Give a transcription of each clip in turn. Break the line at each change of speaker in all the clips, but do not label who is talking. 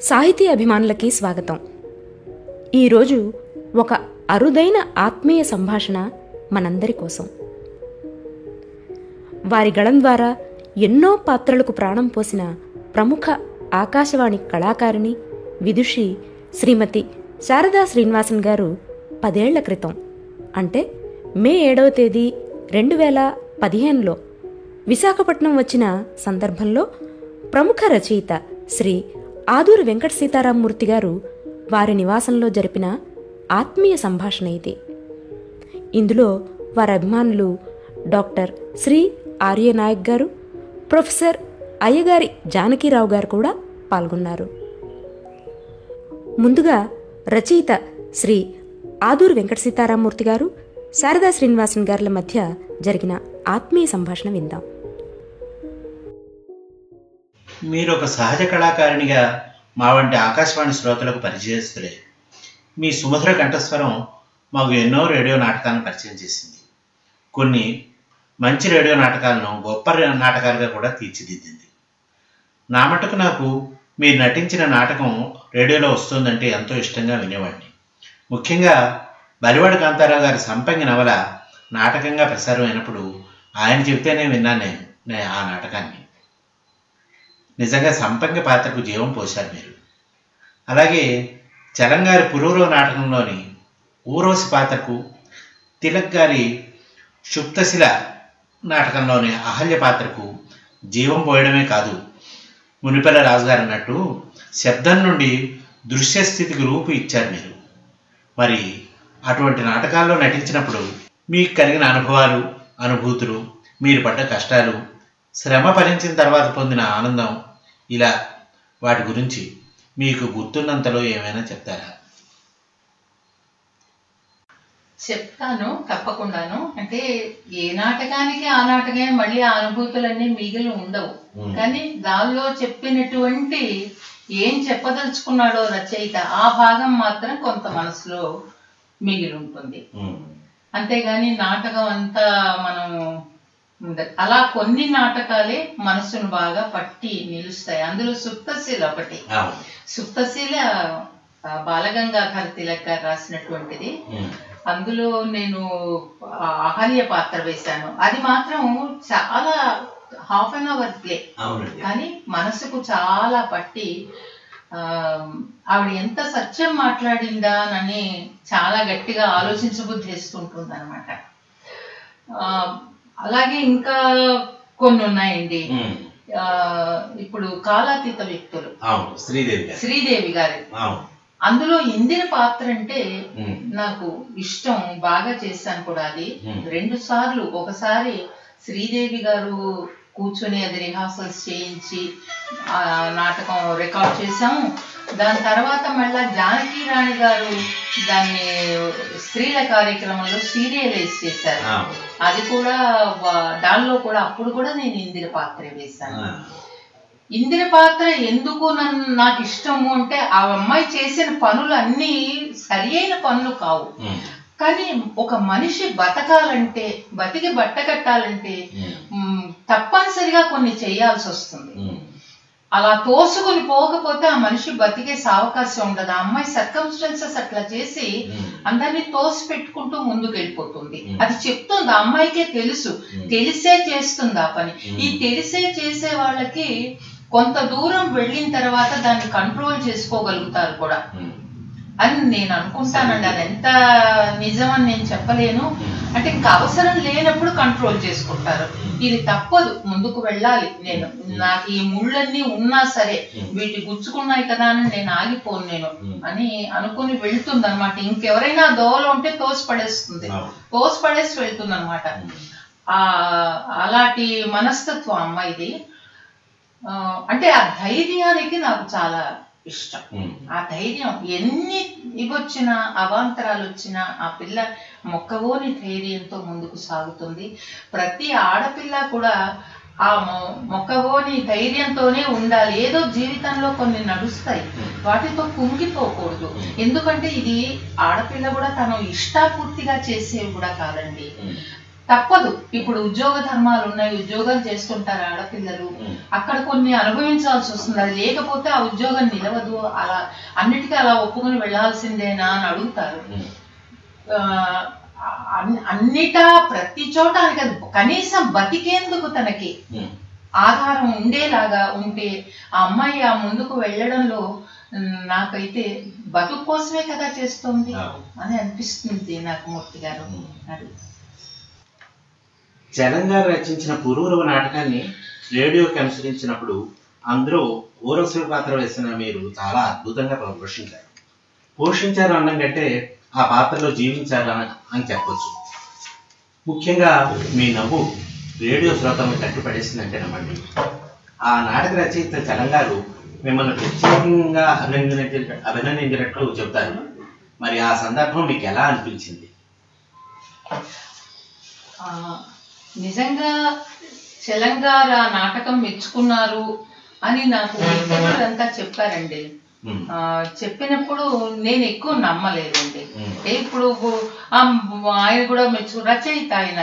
సాహితీ అభిమానులకి స్వాగతం. ఈరోజు ఒక అరుదైన ఆత్మీయ సంభాషణ మనందరి కోసం. వారి గళం ద్వారా ఎన్నో పాత్రలకు ప్రాణం పోసిన ప్రముఖ ఆకాశవాణి కళాకారిణి విదుషి శ్రీమతి శారదా శ్రీనివాసన్ గారు 10 ఏళ్ల క్రితం, అంటే మే 7వ తేదీ 2015లో విశాఖపట్నం వచ్చిన సందర్భంలో ప్రముఖ రచయిత శ్రీ ఆదూరి వెంకట సీతారామమూర్తి గారు వారి నివాసంలో జరిపిన ఆత్మీయ సంభాషణ ఇది. ఇందులో వారి అభిమానులు డాక్టర్ శ్రీ ఆర్య నాయక్ గారు, ప్రొఫెసర్ అయ్యగారి జానకీరావు గారు కూడా పాల్గొన్నారు. ముందుగా రచయిత శ్రీ ఆదూరి వెంకట సీతారామమూర్తి గారు, శారదా శ్రీనివాసన్ గారుల మధ్య జరిగిన ఆత్మీయ సంభాషణ విందాం.
మీరు ఒక సహజ కళాకారిణిగా మా వంటి ఆకాశవాణి శ్రోతలకు పరిచయస్తులే. మీ సుమధుర కంఠస్వరం మాకు ఎన్నో రేడియో నాటకాలను పరిచయం చేసింది. కొన్ని మంచి రేడియో నాటకాలను గొప్ప నాటకాలుగా కూడా తీర్చిదిద్దింది. నా మటుకు నాకు మీరు నటించిన నాటకం రేడియోలో వస్తుందంటే ఎంతో ఇష్టంగా వినేవాడిని. ముఖ్యంగా బలివాడ కాంతారావు గారి సంపంగి నవల నాటకంగా ప్రసారం అయినప్పుడు ఆయన చెబితేనే విన్నాను నేను ఆ నాటకాన్ని. నిజంగా సంపంగి పాత్రకు జీవం పోశారు మీరు. అలాగే చలంగారి పురూరవ నాటకంలోని ఊరోసి పాత్రకు, తిలక్ గారి షుప్తశిల నాటకంలోని అహల్య పాత్రకు జీవం పోయడమే కాదు, మునిపల్ల రాజుగారు అన్నట్టు శబ్దం నుండి దృశ్యస్థితికి రూపు ఇచ్చారు మీరు. మరి అటువంటి నాటకాల్లో నటించినప్పుడు మీకు కలిగిన అనుభవాలు, అనుభూతులు, మీరు పడ్డ కష్టాలు, శ్రమ ఫలించిన తర్వాత పొందిన ఆనందం, ఇలా వాటి గురించి మీకు గుర్తున్నంతలో ఏమైనా చెప్తారా?
చెప్తాను, తప్పకుండాను. అంటే ఏ నాటకానికి ఆ నాటకమే మళ్ళీ ఆ అనుభూతులన్నీ మిగిలి ఉండవు. కానీ దానిలో చెప్పినటువంటి ఏం చెప్పదలుచుకున్నాడో రచయిత, ఆ భాగం మాత్రం కొంత మనసులో మిగిలి ఉంటుంది. అంతేగాని నాటకం అంతా మనం అలా కొన్ని నాటకాలే మనసును బాగా పట్టి నిలుస్తాయి. అందులో సుప్తశీల ఒకటి. సుప్తశీల బాలగంగాధర తిలక్ గారు రాసినటువంటిది. అందులో నేను అహల్య పాత్ర వేశాను. అది మాత్రం చాలా ½ అన్ అవర్ ప్లే, కానీ మనసుకు చాలా పట్టి ఆవిడ ఎంత సత్యం మాట్లాడిందా అని చాలా గట్టిగా ఆలోచించబుద్ధి చేస్తుంటుంది అనమాట. అలాగే ఇంకా కొన్ని ఉన్నాయండి. ఇప్పుడు కాలాతీత వ్యక్తులు, శ్రీదేవి గారి, అందులో ఇందిర పాత్ర అంటే నాకు ఇష్టం, బాగా చేశాను కూడా. అది 2 సార్లు, ఒకసారి శ్రీదేవి గారు కూర్చొని అది రిహార్సల్స్ చేయించి ఆ నాటకం రికార్డ్ చేశాము. దాని తర్వాత మళ్ళా జానకి రాణి గారు దాన్ని స్త్రీల కార్యక్రమంలో సీరియలైజ్ చేశారు. అది కూడా దానిలో కూడా అప్పుడు కూడా నేను ఇందిర పాత్ర వేశాను. ఇందిర పాత్ర ఎందుకు నాకు ఇష్టము అంటే, ఆ అమ్మాయి చేసిన పనులు అన్నీ సరి అయిన పనులు కావు, కానీ ఒక మనిషి బతకాలంటే, బతికి బట్ట కట్టాలంటే తప్పనిసరిగా కొన్ని చేయాల్సి వస్తుంది. అలా తోసుకుని పోకపోతే ఆ మనిషి బతికే అవకాశం ఉండదు. ఆ అమ్మాయి సర్కమ్స్టెన్సెస్ అట్లా చేసి అందరినీ తోసి పెట్టుకుంటూ ముందుకు వెళ్ళిపోతుంది. అది చెప్తుంది, ఆ అమ్మాయికే తెలుసు, తెలిసే చేస్తుంది ఆ పని. ఈ తెలిసే చేసే వాళ్ళకి కొంత దూరం వెళ్ళిన తర్వాత దాన్ని కంట్రోల్ చేసుకోగలుగుతారు కూడా అని నేను అనుకుంటానండి. అది ఎంత నిజమని నేను చెప్పలేను. అంటే ఇంకా అవసరం లేనప్పుడు కంట్రోల్ చేసుకుంటారు. ఇది తప్పదు, ముందుకు వెళ్ళాలి. నాకు ఈ ముళ్ళన్నీ ఉన్నా సరే, వీటి గుచ్చుకున్నాయి కదా అని నేను ఆగిపోను నేను అని అనుకుని వెళ్తుంది అనమాట. ఇంకెవరైనా దోవలో ఉంటే తోసి పడేసి వెళ్తుంది అనమాట. అలాంటి మనస్తత్వం అమ్మాయిది. అంటే ఆ ధైర్యానికి నాకు చాలా ఇష్టం. ఆ ధైర్యం, ఎన్ని ఇవొచ్చినా, అవాంతరాలు వచ్చినా ఆ పిల్ల మొక్కవోని ధైర్యంతో ముందుకు సాగుతుంది. ప్రతి ఆడపిల్ల కూడా ఆ మొక్కవోని ధైర్యంతోనే ఉండాలి. ఏదో జీవితంలో కొన్ని నడుస్తాయి, వాటితో కుంగిపోకూడదు. ఎందుకంటే ఇది ఆడపిల్ల కూడా తను ఇష్టాపూర్తిగా చేసేవి కూడా కాదండి. తప్పదు. ఇప్పుడు ఉద్యోగ ధర్మాలు ఉన్నాయి, ఉద్యోగాలు చేస్తుంటారు ఆడపిల్లలు, అక్కడ కొన్ని అనుభవించాల్సి వస్తుంది. అది లేకపోతే ఆ ఉద్యోగం నిలవదు, అలా అన్నిటికీ అలా ఒప్పుకొని వెళ్లాల్సిందేనా అని అడుగుతారు. అన్నిటా ప్రతి చోట కనీసం బతికేందుకు తనకి ఆధారం ఉండేలాగా ఉంటే ఆ అమ్మాయి ఆ ముందుకు వెళ్ళడంలో నాకైతే బతుకు కోసమే కదా చేస్తుంది అని అనిపిస్తుంది నాకు మూర్తి గారు.
తెలంగాణ రచించిన పురూరవ నాటకాన్ని రేడియోకి అనుసరించినప్పుడు అందులో ఊరవశి పాత్ర వేసిన మీరు చాలా అద్భుతంగా పోషించారు అన్నం కంటే ఆ పాత్రలో జీవించారు అని చెప్పొచ్చు. ముఖ్యంగా మీ నవ్వు రేడియో శ్రోతలను కట్టుపడేసిందంటే నమ్మండి. ఆ నాటక రచయిత తెలంగాణ మిమ్మల్ని ప్రత్యేకంగా అభినందించినట్లు చెప్తారు. మరి ఆ సందర్భం మీకు ఎలా అనిపించింది?
నిజంగా తెలంగాణ నాటకం మెచ్చుకున్నారు అని నాకు అంతా చెప్పారండి. చెప్పినప్పుడు నేను ఎక్కువ నమ్మలేదండి. ఇప్పుడు ఆయన కూడా రచయిత ఆయన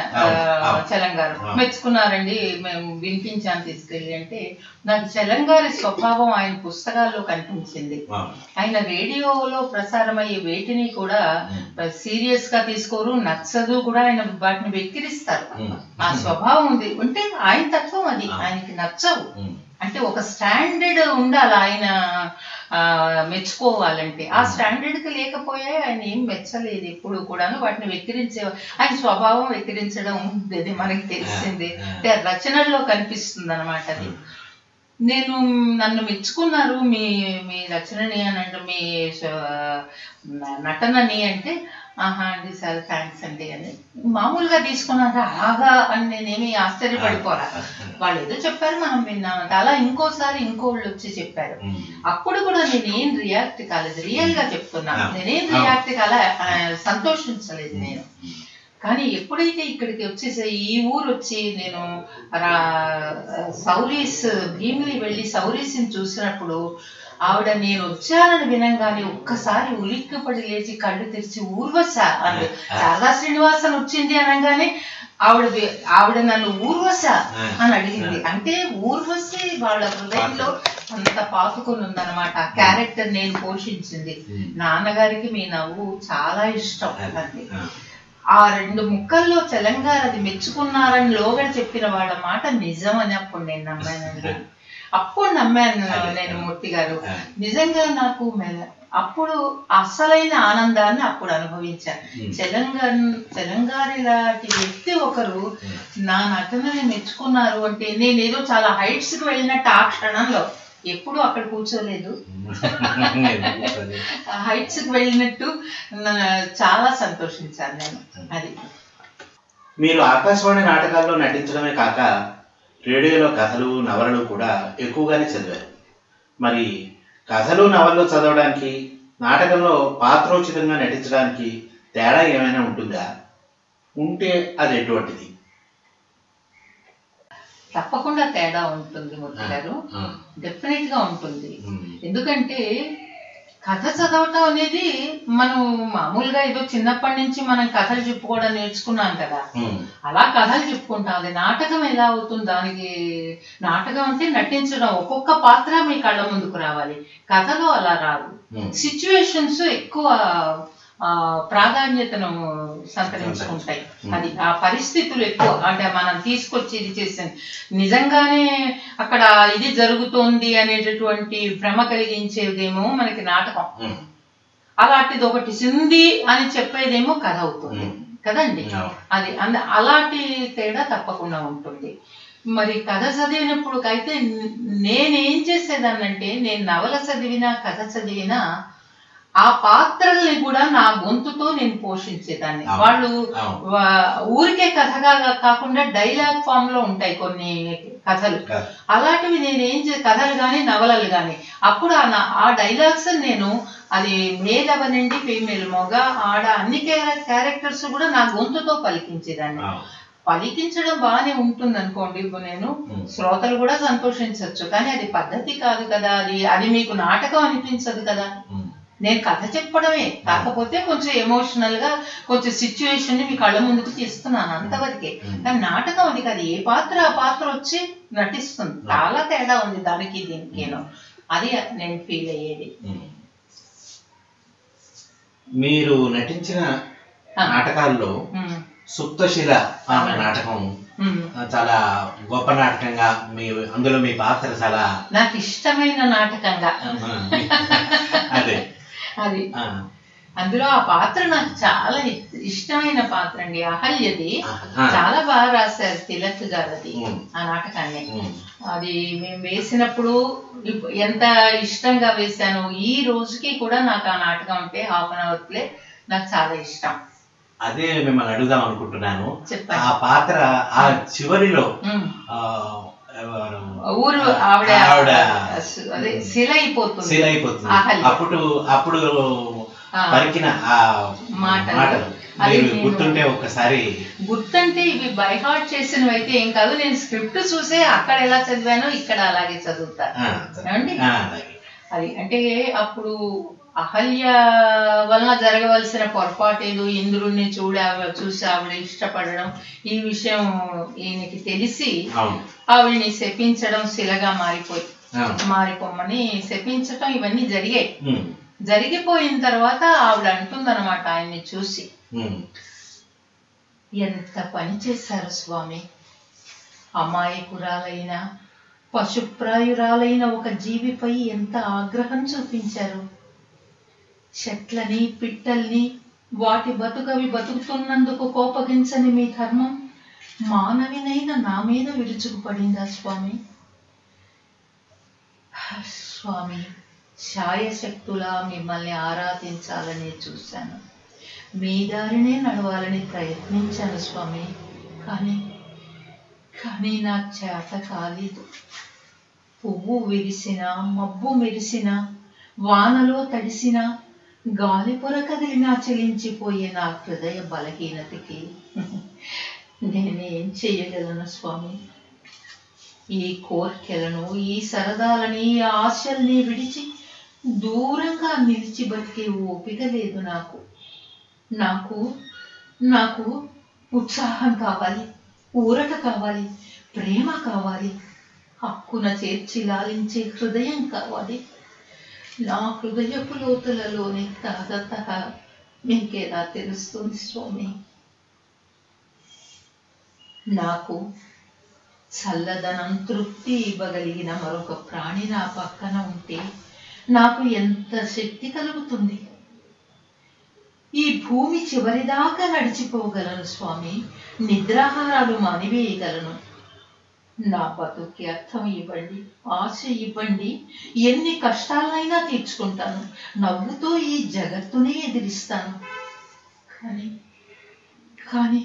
తెలంగాణ మెచ్చుకున్నారండి, మేము వినిపించాను తీసుకెళ్ళి అంటే నాకు తెలంగాణ స్వభావం ఆయన పుస్తకాల్లో కనిపించింది. ఆయన రేడియోలో ప్రసారమయ్యే వేటిని కూడా సీరియస్ గా తీసుకోరు, నచ్చదు కూడా, ఆయన వాటిని వెక్కిరిస్తారు. ఆ స్వభావం ఉంది అంటే ఆయన తత్వం అది, ఆయనకి నచ్చవు. అంటే ఒక స్టాండర్డ్ ఉండాలి ఆయన మెచ్చుకోవాలంటే. ఆ స్టాండర్డ్ కి లేకపోయే ఆయన ఏం మెచ్చలేదు ఎప్పుడు కూడాను. వాటిని వెక్కిరించే ఆయన స్వభావం వెక్కిరించడం ఉంది, మనకి తెలిసింది. అంటే రచనల్లో కనిపిస్తుంది అనమాట అది. నన్ను మెచ్చుకున్నారు మీ మీ రచనని అని అంటే, మీ నటనని అంటే, ఆహా అండి సార్ థ్యాంక్స్ అండి అని మామూలుగా తీసుకున్నాక అలాగా అని నేనేమి ఆశ్చర్యపడిపోరా. వాళ్ళు ఏదో చెప్పారు, మనం విన్నామంటే. అలా ఇంకోసారి ఇంకోళ్ళు వచ్చి చెప్పారు, అప్పుడు కూడా నేనేం రియాక్ట్ కాలేదు. రియల్ గా చెప్తున్నాను, నేనేం రియాక్ట్ కాలే, సంతోషించలేదు నేను. కానీ ఎప్పుడైతే ఇక్కడికి వచ్చేసి ఈ ఊరు వచ్చి నేను సౌరీస్ భీమిలి వెళ్ళి సౌరీస్ని చూసినప్పుడు ఆవిడ నేను వచ్చానని వినంగానే ఒక్కసారి ఉలిక్కిపడి లేచి కళ్ళు తెరిచి ఊర్వశ అని, శారదా శ్రీనివాసన్ వచ్చింది అనగానే ఆవిడ నన్ను ఊర్వశ అని అడిగింది. అంటే ఊర్వశి వాళ్ళ హృదయంలో అంత పాతుకొని ఉందన్నమాట. ఆ క్యారెక్టర్ నేను పోషించింది. నాన్నగారికి మీ నవ్వు చాలా ఇష్టం అండి. ఆ 2 ముక్కల్లో తెలంగాణ అది మెచ్చుకున్నారని లోగడ చెప్పిన వాళ్ళ మాట నిజం అని అప్పుడు నేను నమ్మానండి. అప్పుడు నమ్మాను నేను మూర్తి గారు. నిజంగా నాకు అప్పుడు అసలైన ఆనందాన్ని అప్పుడు అనుభవించాను. తెలంగాణ లాంటి వ్యక్తి ఒకరు నా నటనని మెచ్చుకున్నారు అంటే నేనేదో చాలా హైట్స్ కి వెళ్ళినట్టు ఆ క్షణంలో ఎప్పుడు అక్కడ కూర్చోలేదు, హైట్స్ కి వెళ్ళినట్టు చాలా సంతోషించాను నేను. అది
మీరు ఆకాశవాణి నాటకాల్లో నటించడమే కాక రేడియోలో కథలు నవలలు కూడా ఎక్కువగానే చదివారు. మరి కథలు నవలలు చదవడానికి నాటకంలో పాత్రోచితంగా నటించడానికి తేడా ఏమైనా ఉంటుందా? ఉంటే అది ఎటువంటిది?
తప్పకుండా తేడా ఉంటుంది మూర్తి గారు, డెఫినెట్ గా ఉంటుంది. ఎందుకంటే కథ చదవటం అనేది మనం మామూలుగా ఏదో చిన్నప్పటి నుంచి మనం కథలు చెప్పుకోవడం నేర్చుకున్నాం కదా, అలా కథలు చెప్పుకుంటాం. అది నాటకం ఎలా అవుతుంది? దానికి నాటకం అంటే నటించడం, ఒక్కొక్క పాత్ర మీ కళ్ళ ముందుకు రావాలి. కథలో అలా రాదు. సిచ్యువేషన్స్ ఎక్కువ ప్రాధాన్యతను సంతరించుకుంటాయి. అది ఆ పరిస్థితులు ఎక్కువ. అంటే మనం తీసుకొచ్చి ఇది చేసాం, నిజంగానే అక్కడ ఇది జరుగుతోంది అనేటటువంటి భ్రమ కలిగించేదేమో మనకి నాటకం. అలాంటిది ఒకటి సింది అని చెప్పేదేమో కథ అవుతుంది కదండి. అది అలాంటి తేడా తప్పకుండా ఉంటుంది. మరి కథ చదివినప్పుడు అయితే నేనేం చేసేదాన్నంటే, నేను నవల చదివినా కథ చదివినా ఆ పాత్రల్ని కూడా నా గొంతుతో నేను పోషించేదాన్ని. వాళ్ళు ఊరికే కథగా కాకుండా డైలాగ్ ఫామ్ లో ఉంటాయి కొన్ని కథలు. అలాంటివి నేనేం కథలు గాని నవలలు గాని అప్పుడు ఆ డైలాగ్స్ నేను, అది మేల్ అవనండి ఫీమేల్ మగ ఆడ అన్ని క్యారెక్టర్స్ కూడా నా గొంతుతో పలికించేదాన్ని. పలికించడం బాగానే ఉంటుంది అనుకోండి, నేను శ్రోతలు కూడా సంతోషించవచ్చు. కానీ అది పద్ధతి కాదు కదా, అది మీకు నాటకం అనిపించదు కదా. నేను కథ చెప్పడమే, కాకపోతే కొంచెం ఎమోషనల్ గా కొంచెం సిచ్యువేషన్ ని మీ కళ్ళ ముందుకు తీస్తున్నాను అంతవరకే. కానీ నాటకం అది కాదు, ఏ పాత్ర ఆ పాత్ర వచ్చి నటిస్తుంది. చాలా తేడా ఉంది దానికి దీనికేనో, అది నేను ఫీల్ అయ్యేది.
మీరు నటించిన నాటకాల్లో సుప్తశిల నాటకం చాలా గొప్ప నాటకంగా, అందులో మీ పాత్ర చాలా
నాకు ఇష్టమైన నాటకంగా
అదే
అది. అందులో ఆ పాత్ర నాకు చాలా ఇష్టమైన పాత్ర అండి, అహల్యది. చాలా బాగా రాశారు తిలక్ గారు అది ఆ నాటకాన్ని. అది మేము వేసినప్పుడు ఎంత ఇష్టంగా వేశాను, ఈ రోజుకి కూడా నాకు ఆ నాటకం అంటే హాఫ్ అన్ అవర్ ప్లే నాకు చాలా ఇష్టం.
అదే మిమ్మల్ని అడుగుదాం అనుకుంటున్నాను. ఆ పాత్ర ఆ చివరిలో
ఊరు ఆవిడ అదే శిల అయిపోతుంది,
అప్పుడు పలికిన ఆ మాటలు గుర్తుంటే ఒక్కసారి.
గుర్తుంటే ఇవి బై హార్ట్ చేసినవి అయితే ఏం కాదు, నేను స్క్రిప్ట్ చూసే అక్కడ ఎలా చదివానో ఇక్కడ అలాగే చదువుతా అండి. అది అంటే అప్పుడు అహల్య వలన జరగవలసిన పొరపాటు ఏదో ఇంద్రుడిని చూసి ఆవిడ ఇష్టపడడం, ఈ విషయం ఈయనకి తెలిసి ఆవిడ్ని శపించడం, శిలగా మారిపోమని శపించటం, ఇవన్నీ జరిగాయి. జరిగిపోయిన తర్వాత ఆవిడ అంటుందన్నమాట ఆయన్ని చూసి, ఎంత పని చేశారు స్వామి, అమాయకురాలైన పశుప్రాయురాలైన ఒక జీవిపై ఎంత ఆగ్రహం చూపించారు. చెట్లని పిట్టల్ని వాటి బతుకవి బతుకుతున్నందుకు కోపగించని మీ ధర్మం మానవినైన నా మీద విరుచుకుపడిందా స్వామి? స్వామి, ఛాయశక్తులా మిమ్మల్ని ఆరాధించాలని చూశాను, మీ దారినే నడవాలని ప్రయత్నించాను స్వామి. కానీ నా చేత కాలేదు. పువ్వు విరిసినా, మబ్బు మెరిసినా, వానలో తడిసినా, గాలిపొర కదిలినా చెలించిపోయే నా హృదయ బలహీనతకి నేనేం చెయ్యగలను స్వామి? ఈ కోర్కెలను, ఈ సరదాలని, ఈ ఆశల్ని విడిచి దూరంగా నిలిచి బతికే ఓపిక లేదు నాకు ఉత్సాహం కావాలి, ఊరట కావాలి, ప్రేమ కావాలి, హక్కున చేర్చి లాలించే హృదయం కావాలి. నా హృదయపు లోతులలోని తాగత మీకేలా తెలుస్తుంది స్వామి? నాకు చల్లదనం, తృప్తి ఇవ్వగలిగిన మరొక ప్రాణి నా పక్కన ఉంటే నాకు ఎంత శక్తి కలుగుతుంది. ఈ భూమి చివరిదాకా నడిచిపోగలను స్వామి, నిద్రాహారాలు మానివేయగలను. నా బతుకి అర్థం ఇవ్వండి, ఆశ ఇవ్వండి, ఎన్ని కష్టాలైనా తీర్చుకుంటాను, నవ్వుతో ఈ జగత్తునే ఎదిరిస్తాను. కానీ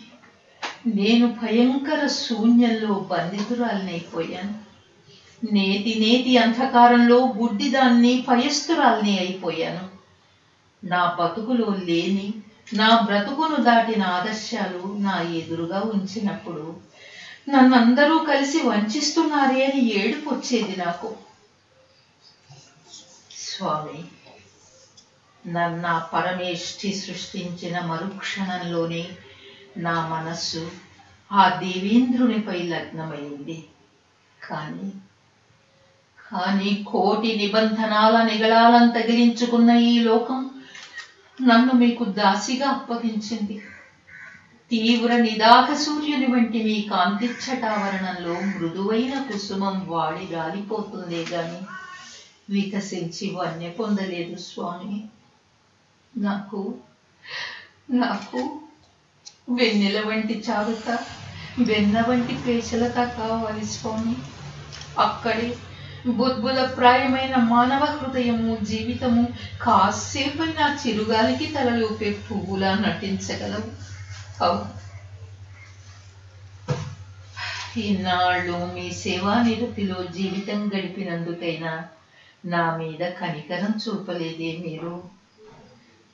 నేను భయంకర శూన్యంలో బంధితురాలినైపోయాను. నేతి అంధకారంలో గుడ్డిదాన్ని, భయస్థురాల్ని అయిపోయాను. నా బతుకులో లేని, నా బ్రతుకును దాటిన ఆదర్శాలు నా ఎదురుగా ఉంచినప్పుడు నన్నందరూ కలిసి వంచిస్తున్నారే అని ఏడుపు వచ్చేది నాకు. స్వామి, నన్ను పరమేష్ఠి సృష్టించిన మరుక్షణంలోనే నా మనస్సు ఆ దేవేంద్రునిపై లగ్నమైంది. కానీ కోటి నిబంధనాల నిగళాలను తగిలించుకున్న ఈ లోకం నన్ను మీకు దాసిగా అప్పగించింది. తీవ్ర నిదాక సూర్యుని వంటి మీ కాంతిచ్చటావరణంలో మృదువైన కుసుమం వాడి గాలిపోతుందే గాని వికసించి వన్య పొందలేదు స్వామి. నాకు వెన్నెల వంటి చారుత, వెన్న వంటి పేచలత కావాలి స్వామి. అక్కడే బుద్బుల ప్రాయమైన మానవ హృదయము, జీవితము కాసేపైనా చిరుగాలికి తలలోపే పువ్వులా నటించగలవు. ఇన్నాళ్ళు మీ సేవా నిరతిలో జీవితం గడిపినందుకైనా నా మీద కనికరం చూపలేదే మీరు?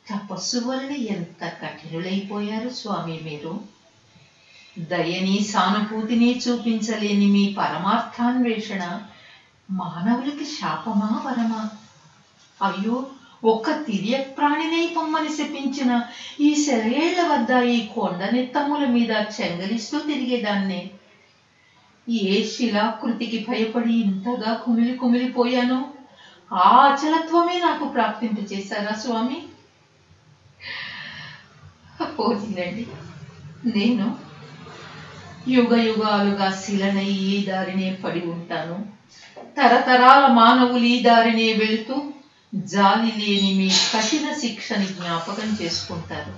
తపస్సు వలన ఎంత కఠినులైపోయారు స్వామి మీరు. దయని, సానుభూతిని చూపించలేని మీ పరమార్థాన్వేషణ మానవులకి శాపమా వరమా? అయ్యో, ఒక్క తిర్యక్ ప్రాణినై పొమ్మని శపించిన ఈ సెలయేళ్ల వద్ద ఈ కొండ నెత్తముల మీద చెంగలిస్తూ తిరిగేదాన్నే. ఏ శిలాకృతికి భయపడి ఇంతగా కుమిలిపోయానో ఆ అచలత్వమే నాకు ప్రాప్తింప చేశారా స్వామి? పోతుందండి, నేను యుగ యుగాలుగా శిలనై ఈ దారినే పడి ఉంటాను. తరతరాల మానవులు ఈ దారినే వెళుతూ జాలి లేని మీ కఠిన శిక్షని జ్ఞాపకం చేసుకుంటారు.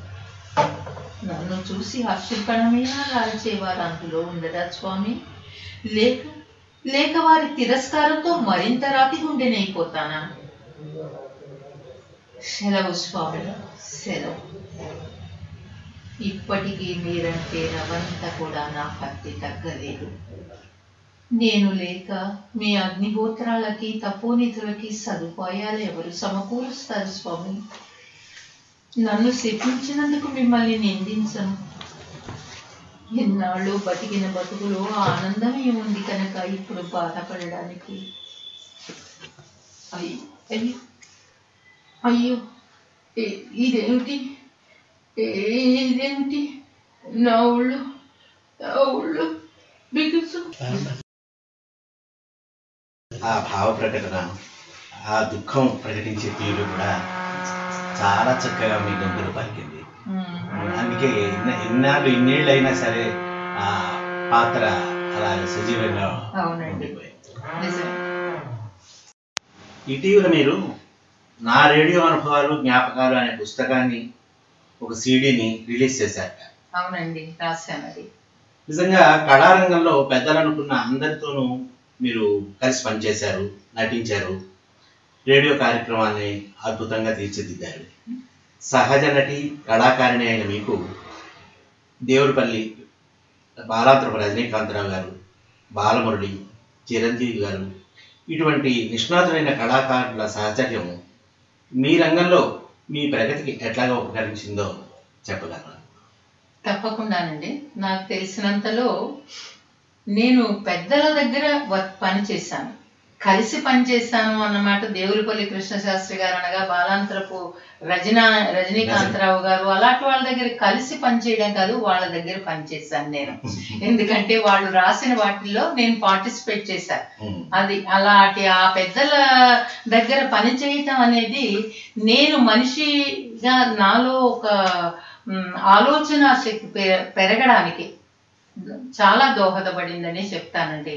నన్ను చూసి ఆశ్చర్యపడమైనా రాల్చేవారు అందులో ఉండరా స్వామి? లేక వారి తిరస్కారంతో మరింత రాతి గుండెనైపోతానా? సెలవు స్వామి, సెలవు. ఇప్పటికీ మీరంటే రవంత కూడా నా భక్తి తగ్గలేదు. నేను లేక మీ అగ్నిహోత్రాలకి తపోనిధులకి సదుపాయాలు ఎవరు సమకూరుస్తారు స్వామి? నన్ను శపించినందుకు మిమ్మల్ని నిందించను. ఎన్నాళ్ళు బతికిన బతుకులో ఆనందమే ఉంది కనుక ఇప్పుడు బాధపడడానికి. అయ్యో, ఇదేమిటి నా ఊళ్ళో బిగుసు.
ఆ భావ ప్రకటన, ఆ దుఃఖం ప్రకటించే తీరు కూడా చాలా చక్కగా మీ గొంతులు పలికింది. అందుకే ఇన్నేళ్ళు అయినా సరే ఆ పాత్ర అలా సజీవంగా ఉండిపోయింది. ఇటీవల మీరు నా రేడియో అనుభవాలు జ్ఞాపకాలు అనే పుస్తకాన్ని, ఒక సీడీని రిలీజ్ చేశారు.
అవునండి, రాశాను. అది
నిజంగా కళారంగంలో పెద్దలనుకున్న అందరితోనూ మీరు కలిసి పనిచేశారు, నటించారు, రేడియో కార్యక్రమాన్ని అద్భుతంగా తీర్చిదిద్దారు. సహజ నటి, కళాకారిణి అయిన మీకు దేవుడిపల్లి బాలాంతరపు రజనీకాంతరావు గారు, బాలమురళి, చిరంజీవి గారు ఇటువంటి నిష్ణాతులైన కళాకారుల సహచర్యం మీ రంగంలో మీ ప్రగతికి ఎట్లాగా ఉపకరించిందో చెప్పగలరా?
తప్పకుండానండి. నాకు తెలిసినంతలో నేను పెద్దల దగ్గర పనిచేశాను, కలిసి పనిచేశాను అన్నమాట. దేవులపల్లి కృష్ణశాస్త్రి గారు అనగా బాలాంతరపు రజనీకాంతరావు గారు అలాంటి వాళ్ళ దగ్గర కలిసి పనిచేయడం కాదు, వాళ్ళ దగ్గర పనిచేశాను నేను. ఎందుకంటే వాళ్ళు రాసిన వాటిల్లో నేను పార్టిసిపేట్ చేశాను. అది అలాంటి ఆ పెద్దల దగ్గర పని చేయటం అనేది నేను మనిషిగా నాలో ఒక ఆలోచన శక్తి పెరగడానికి చాలా దోహదపడిందని చెప్తానండి.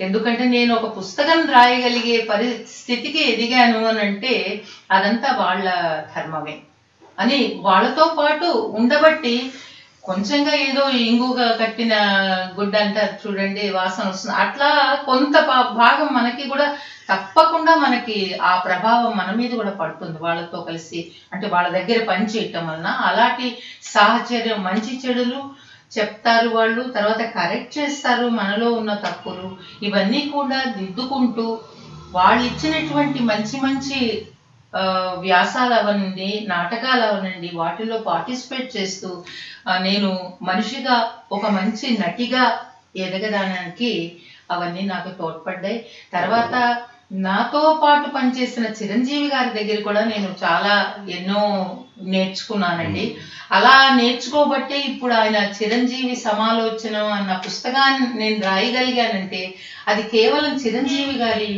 ఎందుకంటే నేను ఒక పుస్తకం రాయగలిగే పరిస్థితికి ఎదిగాను అని అంటే అదంతా వాళ్ళ ధర్మమే అని వాళ్ళతో పాటు ఉండబట్టి కొంచెంగా ఏదో ఇంగుగా కట్టిన గుడ్డ అంటారు చూడండి, వాసన వస్తుంది. అట్లా కొంత భాగం మనకి కూడా తప్పకుండా మనకి ఆ ప్రభావం మన మీద కూడా పడుతుంది వాళ్ళతో కలిసి, అంటే వాళ్ళ దగ్గర పని చేయటం వలన. అలాంటి సాహచర్యం, మంచి చెడులు చెప్తారు వాళ్ళు, తర్వాత కరెక్ట్ చేస్తారు మనలో ఉన్న తప్పులు. ఇవన్నీ కూడా దిద్దుకుంటూ వాళ్ళు ఇచ్చినటువంటి మంచి మంచి వ్యాసాలు అవనండి, నాటకాలు అవనండి, వాటిల్లో పార్టిసిపేట్ చేస్తూ నేను మనిషిగా ఒక మంచి నటిగా ఎదగడానికి అవన్నీ నాకు తోడ్పడ్డాయి. తర్వాత నాతో పాటు పనిచేసిన చిరంజీవి గారి దగ్గర కూడా నేను చాలా ఎన్నో నేర్చుకున్నానండి. అలా నేర్చుకోబట్టే ఇప్పుడు ఆయన చిరంజీవి సమాలోచనం అన్న పుస్తకాన్ని నేను రాయగలిగానంటే అది కేవలం చిరంజీవి గారి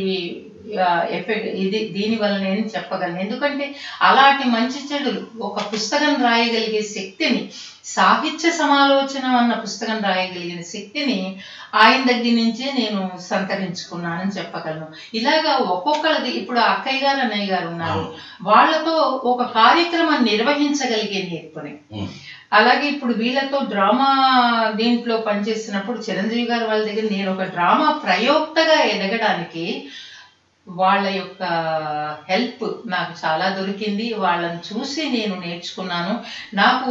ఎఫెక్ట్ దీని వల్ల నేను చెప్పగలను. ఎందుకంటే అలాంటి మంచి చెడులు ఒక పుస్తకం రాయగలిగే శక్తిని, సాహిత్య సమాలోచనం అన్న పుస్తకం రాయగలిగిన శక్తిని ఆయన దగ్గర నుంచే నేను సంతరించుకున్నానని చెప్పగలను. ఇలాగా ఒక్కొక్కరిది, ఇప్పుడు అక్కయ్య గారు అన్నయ్య గారు ఉన్నారు, వాళ్ళతో ఒక కార్యక్రమం నిర్వహించగలిగే నేర్పుని. అలాగే ఇప్పుడు వీళ్ళతో డ్రామా దీంట్లో పనిచేసినప్పుడు చిరంజీవి గారు వాళ్ళ దగ్గర నేను ఒక డ్రామా ప్రయోక్తగా ఎదగడానికి వాళ్ళ యొక్క హెల్ప్ నాకు చాలా దొరికింది. వాళ్ళని చూసి నేను నేర్చుకున్నాను. నాకు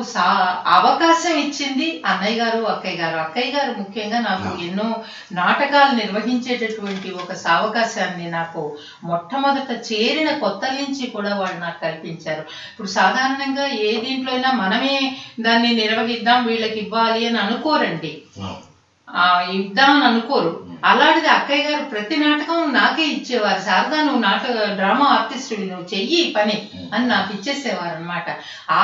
అవకాశం ఇచ్చింది అన్నయ్య గారు, అక్కయ్య గారు. అక్కయ్య గారు ముఖ్యంగా నాకు ఎన్నో నాటకాలు నిర్వహించేటటువంటి ఒక అవకాశాన్ని నాకు మొట్టమొదట చేరిన కొత్తల నుంచి కూడా వాళ్ళు నాకు కల్పించారు. ఇప్పుడు సాధారణంగా ఏ దీంట్లో అయినా మనమే దాన్ని నిర్వహిద్దాం, వీళ్ళకి ఇవ్వాలి అని అనుకోరండి, ఇద్దామని అనుకోరు. అలాంటిది అక్కయ్య గారు ప్రతి నాటకం నాకే ఇచ్చేవారు. శారదా నువ్వు డ్రామా ఆర్టిస్ట్ నువ్వు చెయ్యి పని అని నాకు ఇచ్చేసేవారు అనమాట.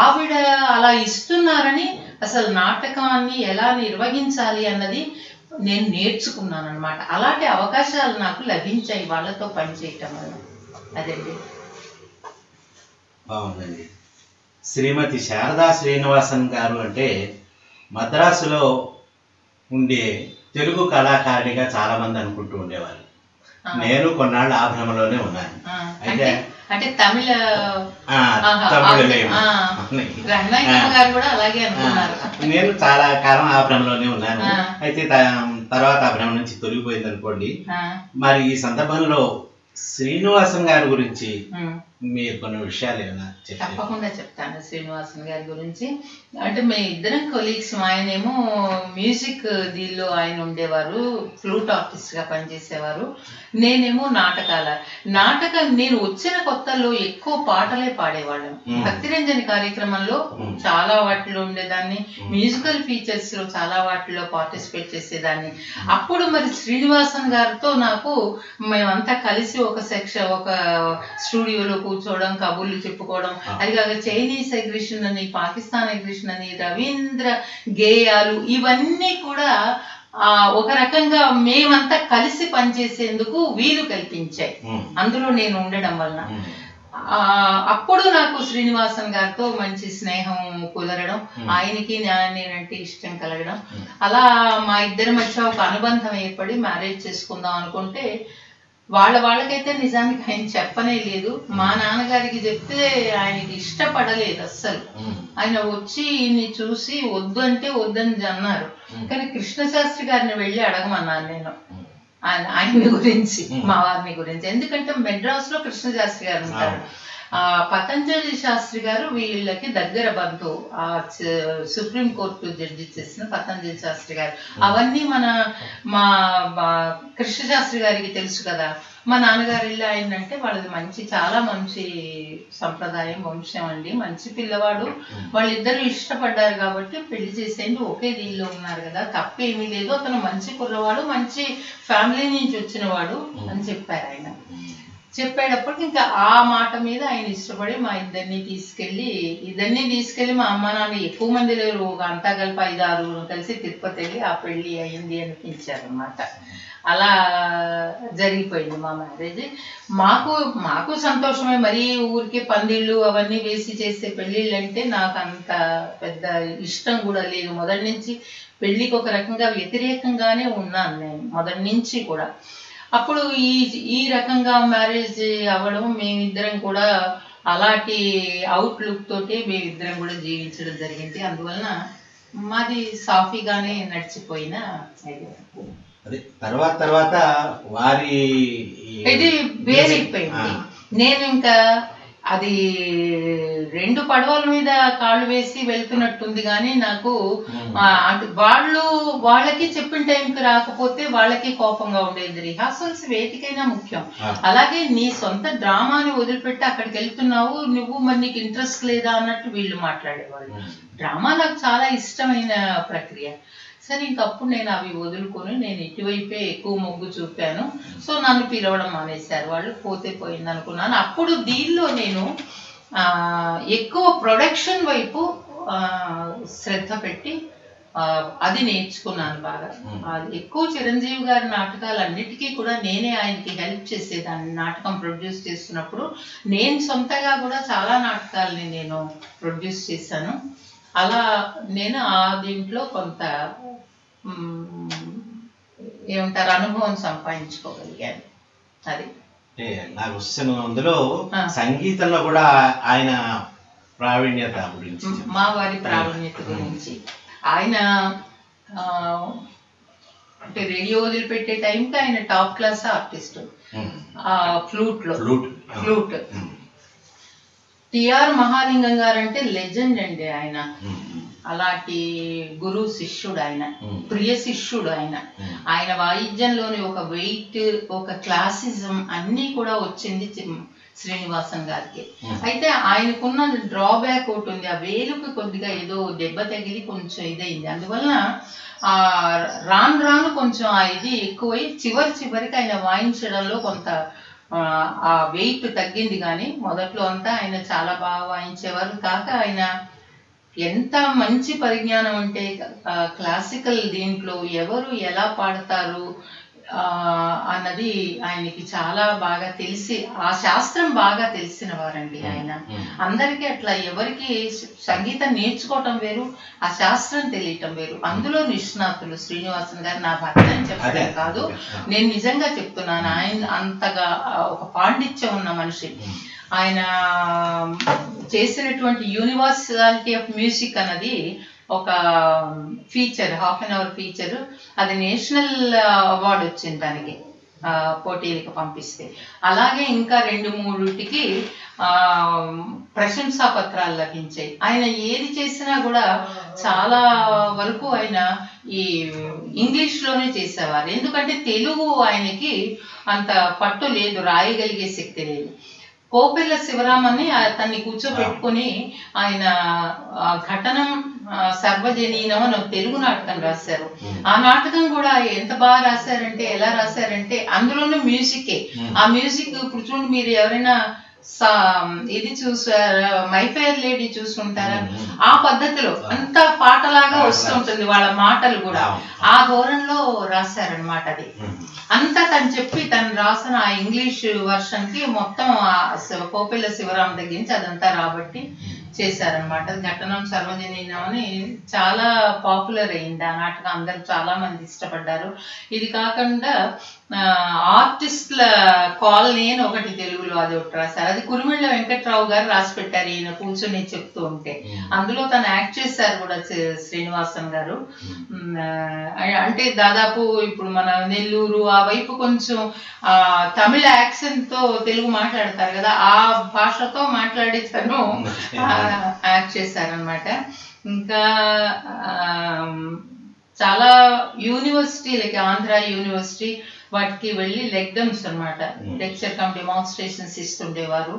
ఆవిడ అలా ఇస్తున్నారని అసలు నాటకాన్ని ఎలా నిర్వహించాలి అన్నది నేను నేర్చుకున్నాను అనమాట. అలాంటి అవకాశాలు నాకు లభించాయి వాళ్ళతో పనిచేయటం వల్ల. అదండి.
బాగుందండి. శ్రీమతి శారదా శ్రీనివాసన్ గారు అంటే మద్రాసులో ఉండే తెలుగు కళాకారిణిగా చాలా మంది అనుకుంటూ ఉండేవారు. నేను కొన్నాళ్ళు ఆ భ్రమలోనే ఉన్నాను. అయితే
అంటే తమిళ
నేను చాలా కాలం ఆ భ్రమలోనే ఉన్నాను. అయితే తర్వాత ఆ భ్రమ నుంచి తొలగిపోయింది అనుకోండి. మరి ఈ సందర్భంలో శ్రీనివాసన్ గారి గురించి మీరు కొన్ని విషయాలు ఏమైనా
తప్పకుండా చెప్తాను. శ్రీనివాసన్ గారి గురించి అంటే మేము ఇద్దరం కొలీగ్స్. ఆయనేమో మ్యూజిక్ దీనిలో ఆయన ఉండేవారు, ఫ్లూట్ ఆర్టిస్ట్ గా పనిచేసేవారు. నేనేమో నేను వచ్చిన కొత్తలో ఎక్కువ పాటలే పాడేవాళ్ళం. భక్తిరంజని కార్యక్రమంలో చాలా వాటిలో ఉండేదాన్ని, మ్యూజికల్ ఫీచర్స్ లో చాలా వాటిలో పార్టిసిపేట్ చేసేదాన్ని. అప్పుడు మరి శ్రీనివాసన్ గారితో నాకు మేమంతా కలిసి ఒక స్టూడియోలో కూర్చోవడం, కబుర్లు చెప్పుకోవడం, అది కాక చైనీస్ అగ్రెషన్ అని, పాకిస్తాన్ అగ్రెషన్ అని, రవీంద్ర గేయాలు, ఇవన్నీ కూడా ఒక రకంగా మేమంతా కలిసి పనిచేసేందుకు వీలు కల్పించాయి అందులో నేను ఉండడం వలన. అప్పుడు నాకు శ్రీనివాసన్ గారితో మంచి స్నేహం కుదరడం, ఆయనకి నేనంటే ఇష్టం కలగడం, అలా మా ఇద్దరి మధ్య ఒక అనుబంధం ఏర్పడి మ్యారేజ్ చేసుకుందాం అనుకుంటే వాళ్ళకైతే నిజానికి ఆయన చెప్పనే లేదు. మా నాన్నగారికి చెప్తే ఆయనకి ఇష్టపడలేదు అస్సలు. ఆయన వచ్చి ఈయన్ని చూసి వద్దు అంటే వద్దని అన్నారు. కానీ కృష్ణశాస్త్రి గారిని వెళ్ళి అడగమన్నాను నేను ఆయన గురించి, మా వారిని గురించి. ఎందుకంటే మెడ్రాస్ లో కృష్ణశాస్త్రి గారు ఉంటారు. పతంజలి శాస్త్రి గారు వీళ్ళకి దగ్గర బంధువు. సుప్రీం కోర్టు జడ్జి చేసిన పతంజలి శాస్త్రి గారు. అవన్నీ మా కృష్ణశాస్త్రి గారికి తెలుసు కదా. మా నాన్నగారు ఇల్లు అయిందంటే వాళ్ళది చాలా మంచి సంప్రదాయం, వంశం అండి, మంచి పిల్లవాడు, వాళ్ళిద్దరూ ఇష్టపడ్డారు కాబట్టి పెళ్లి చేసేయండి, ఒకే దీనిలో ఉన్నారు కదా, తప్పేమీ లేదు, అతను మంచి కుర్రవాడు, మంచి ఫ్యామిలీ నుంచి వచ్చినవాడు అని చెప్పారు ఆయన. చెప్పేటప్పటికి ఇంకా ఆ మాట మీద ఆయన ఇష్టపడి మా ఇద్దరిని తీసుకెళ్లి మా అమ్మ నాన్న ఎక్కువ మంది లేరు, అంతా కలిపి 5-6 కలిసి తిరుపతి వెళ్ళి ఆ పెళ్లి అయింది అనిపించారు అన్నమాట. అలా జరిగిపోయింది మా మ్యారేజ్. మాకు సంతోషమే. మరీ ఊరికే పందిళ్ళు అవన్నీ వేసి చేసే పెళ్లిళ్ళు అంటే నాకు అంత పెద్ద ఇష్టం కూడా లేదు. మొదటి నుంచి పెళ్లికి ఒక రకంగా వ్యతిరేకంగానే ఉన్నాను నేను మొదటి నుంచి కూడా. అప్పుడు ఈ రకంగా మ్యారేజ్ అవ్వడం, మేమిద్దరం కూడా అలాంటి అవుట్లుక్ తోటి మేమిద్దరం కూడా జీవించడం జరిగింది. అందువలన మాది సాఫీగానే నడిచిపోయిన
తర్వాత వారి
ఇది వేరైపోయింది. నేను ఇంకా అది 2 పడవల మీద కాళ్ళు వేసి వెళ్తున్నట్టుంది. కానీ నాకు వాళ్ళకి చెప్పిన టైంకి రాకపోతే వాళ్ళకి కోపంగా ఉండేది. రిహార్సల్స్ వేటికైనా ముఖ్యం. అలాగే నీ సొంత డ్రామాని వదిలిపెట్టి అక్కడికి వెళ్తున్నావు, నువ్వు మరి నీకు ఇంట్రెస్ట్ లేదా అన్నట్టు వీళ్ళు మాట్లాడేవాళ్ళు. డ్రామా నాకు చాలా ఇష్టమైన ప్రక్రియ. సరే, ఇంకప్పుడు నేను అవి వదులుకొని నేను ఇటువైపే ఎక్కువ మొగ్గు చూపాను. సో నన్ను పిలవడం మానేశారు వాళ్ళు. పోతే పోయింది అనుకున్నాను. అప్పుడు దీనిలో నేను ఎక్కువ ప్రొడక్షన్ వైపు శ్రద్ధ పెట్టి అది నేర్చుకున్నాను బాగా. ఎక్కువ చిరంజీవి గారి నాటకాలన్నిటికీ కూడా నేనే ఆయనకి హెల్ప్ చేసేదాన్ని. నాటకం ప్రొడ్యూస్ చేస్తున్నప్పుడు నేను సొంతగా కూడా చాలా నాటకాలని నేను ప్రొడ్యూస్ చేశాను. అలా నేను దీంట్లో కొంత ఏమంటారు అనుభవం సంపాదించుకోగలిగాను. అది
నాకు అందులో సంగీతంలో కూడా ఆయన ప్రావీణ్యత గురించి,
మా వారి ప్రావీణ్యత గురించి. ఆయన అంటే రేడియో వదిలిపెట్టే టైంకి ఆయన top class artist. Flute TR Mahalingam గారు అంటే లెజెండ్ అండి ఆయన. అలాంటి గురు శిష్యుడు ఆయన, ప్రియ శిష్యుడు ఆయన. ఆయన వాయిద్యంలోని ఒక వెయిట్, ఒక క్లాసిజం అన్నీ కూడా వచ్చింది శ్రీనివాసన్ గారికి. అయితే ఆయనకున్న డ్రాబ్యాక్ ఒకటి ఉంది, ఆ వేలుకు కొద్దిగా ఏదో దెబ్బ తగిలి కొంచెం ఇదైంది. అందువలన రాను రాను కొంచెం ఆ ఇది ఎక్కువై చివరికి ఆయన వాయించడంలో కొంత ఆ వెయిట్ తగ్గింది. కానీ మొదట్లో అంతా ఆయన చాలా బాగా వాయించేవారు. కాక ఆయన ఎంత మంచి పరిజ్ఞానం అంటే క్లాసికల్ దీంట్లో ఎవరు ఎలా పాడతారు అన్నది ఆయనకి చాలా బాగా తెలిసి, ఆ శాస్త్రం బాగా తెలిసిన వారండి ఆయన. అందరికీ అట్లా ఎవరికి సంగీతం నేర్చుకోవటం వేరు, ఆ శాస్త్రం తెలియటం వేరు. అందులో నిష్ణాతులు శ్రీనివాసన్ గారు. నా భర్త అని చెప్పడం కాదు, నేను నిజంగా చెప్తున్నాను. ఆయన అంతగా ఒక పాండిత్యం ఉన్న మనిషి. ఆయన చేసినటువంటి యూనివర్సాలిటీ ఆఫ్ మ్యూజిక్ అన్నది ఒక ఫీచర్, ½ ఫీచర్, అది నేషనల్ అవార్డు వచ్చింది దానికి, పోటీలకు పంపిస్తే. అలాగే ఇంకా 2-3టికి ప్రశంసా పత్రాలు లభించాయి. ఆయన ఏది చేసినా కూడా చాలా వరకు ఆయన ఈ ఇంగ్లీష్లోనే చేసేవారు. ఎందుకంటే తెలుగు ఆయనకి అంత పట్టు లేదు, రాయగలిగే శక్తి లేదు. కోపెల్ల శివరామని అతన్ని కూర్చోబెట్టుకుని ఆయన ఘటనం సర్వజనీనం అని ఒక తెలుగు నాటకం రాశారు. ఆ నాటకం కూడా ఎంత బాగా రాశారంటే, ఎలా రాశారంటే అందులోనే మ్యూజికే. ఆ మ్యూజిక్ ఇప్పుడు చూడండి, మీరు ఎవరైనా ఇది చూసారా, మై ఫెయిర్ లేడీ చూసుకుంటారా, ఆ పద్ధతిలో అంత పాటలాగా వస్తుంటుంది, వాళ్ళ మాటలు కూడా ఆ ధోరణిలో రాశారనమాట. అది అంతా తను చెప్పి తను రాసిన ఆ ఇంగ్లీష్ వర్షన్ కి మొత్తం కోపెల్ల శివరాం దగ్గర నుంచి అదంతా రాబట్టి చేశారనమాట. ఘటనం సర్వజనీనం అని చాలా పాపులర్ అయింది ఆ నాటకం, అందరూ చాలా మంది ఇష్టపడ్డారు. ఇది కాకుండా ఆర్టిస్టుల కాలనీ అని ఒకటి తెలుగులో అది ఒకటి రాశారు. అది కురిమిళ్ళ వెంకట్రావు గారు రాసి పెట్టారు, ఈయన కూర్చొని చెప్తూ ఉంటే. అందులో తను యాక్ట్ చేశారు కూడా శ్రీనివాసన్ గారు. అంటే దాదాపు ఇప్పుడు మన నెల్లూరు ఆ వైపు కొంచెం తమిళ యాక్సెంట్ తో తెలుగు మాట్లాడతారు కదా, ఆ భాషతో మాట్లాడి తను యాక్ట్ చేశారనమాట. ఇంకా చాలా యూనివర్సిటీలకి, ఆంధ్ర యూనివర్సిటీ వాటికి వెళ్ళి లెగ్డమ్స్ అనమాట, లెక్చర్ కమ్ డెమాన్స్ట్రేషన్స్ ఇస్తుండేవారు.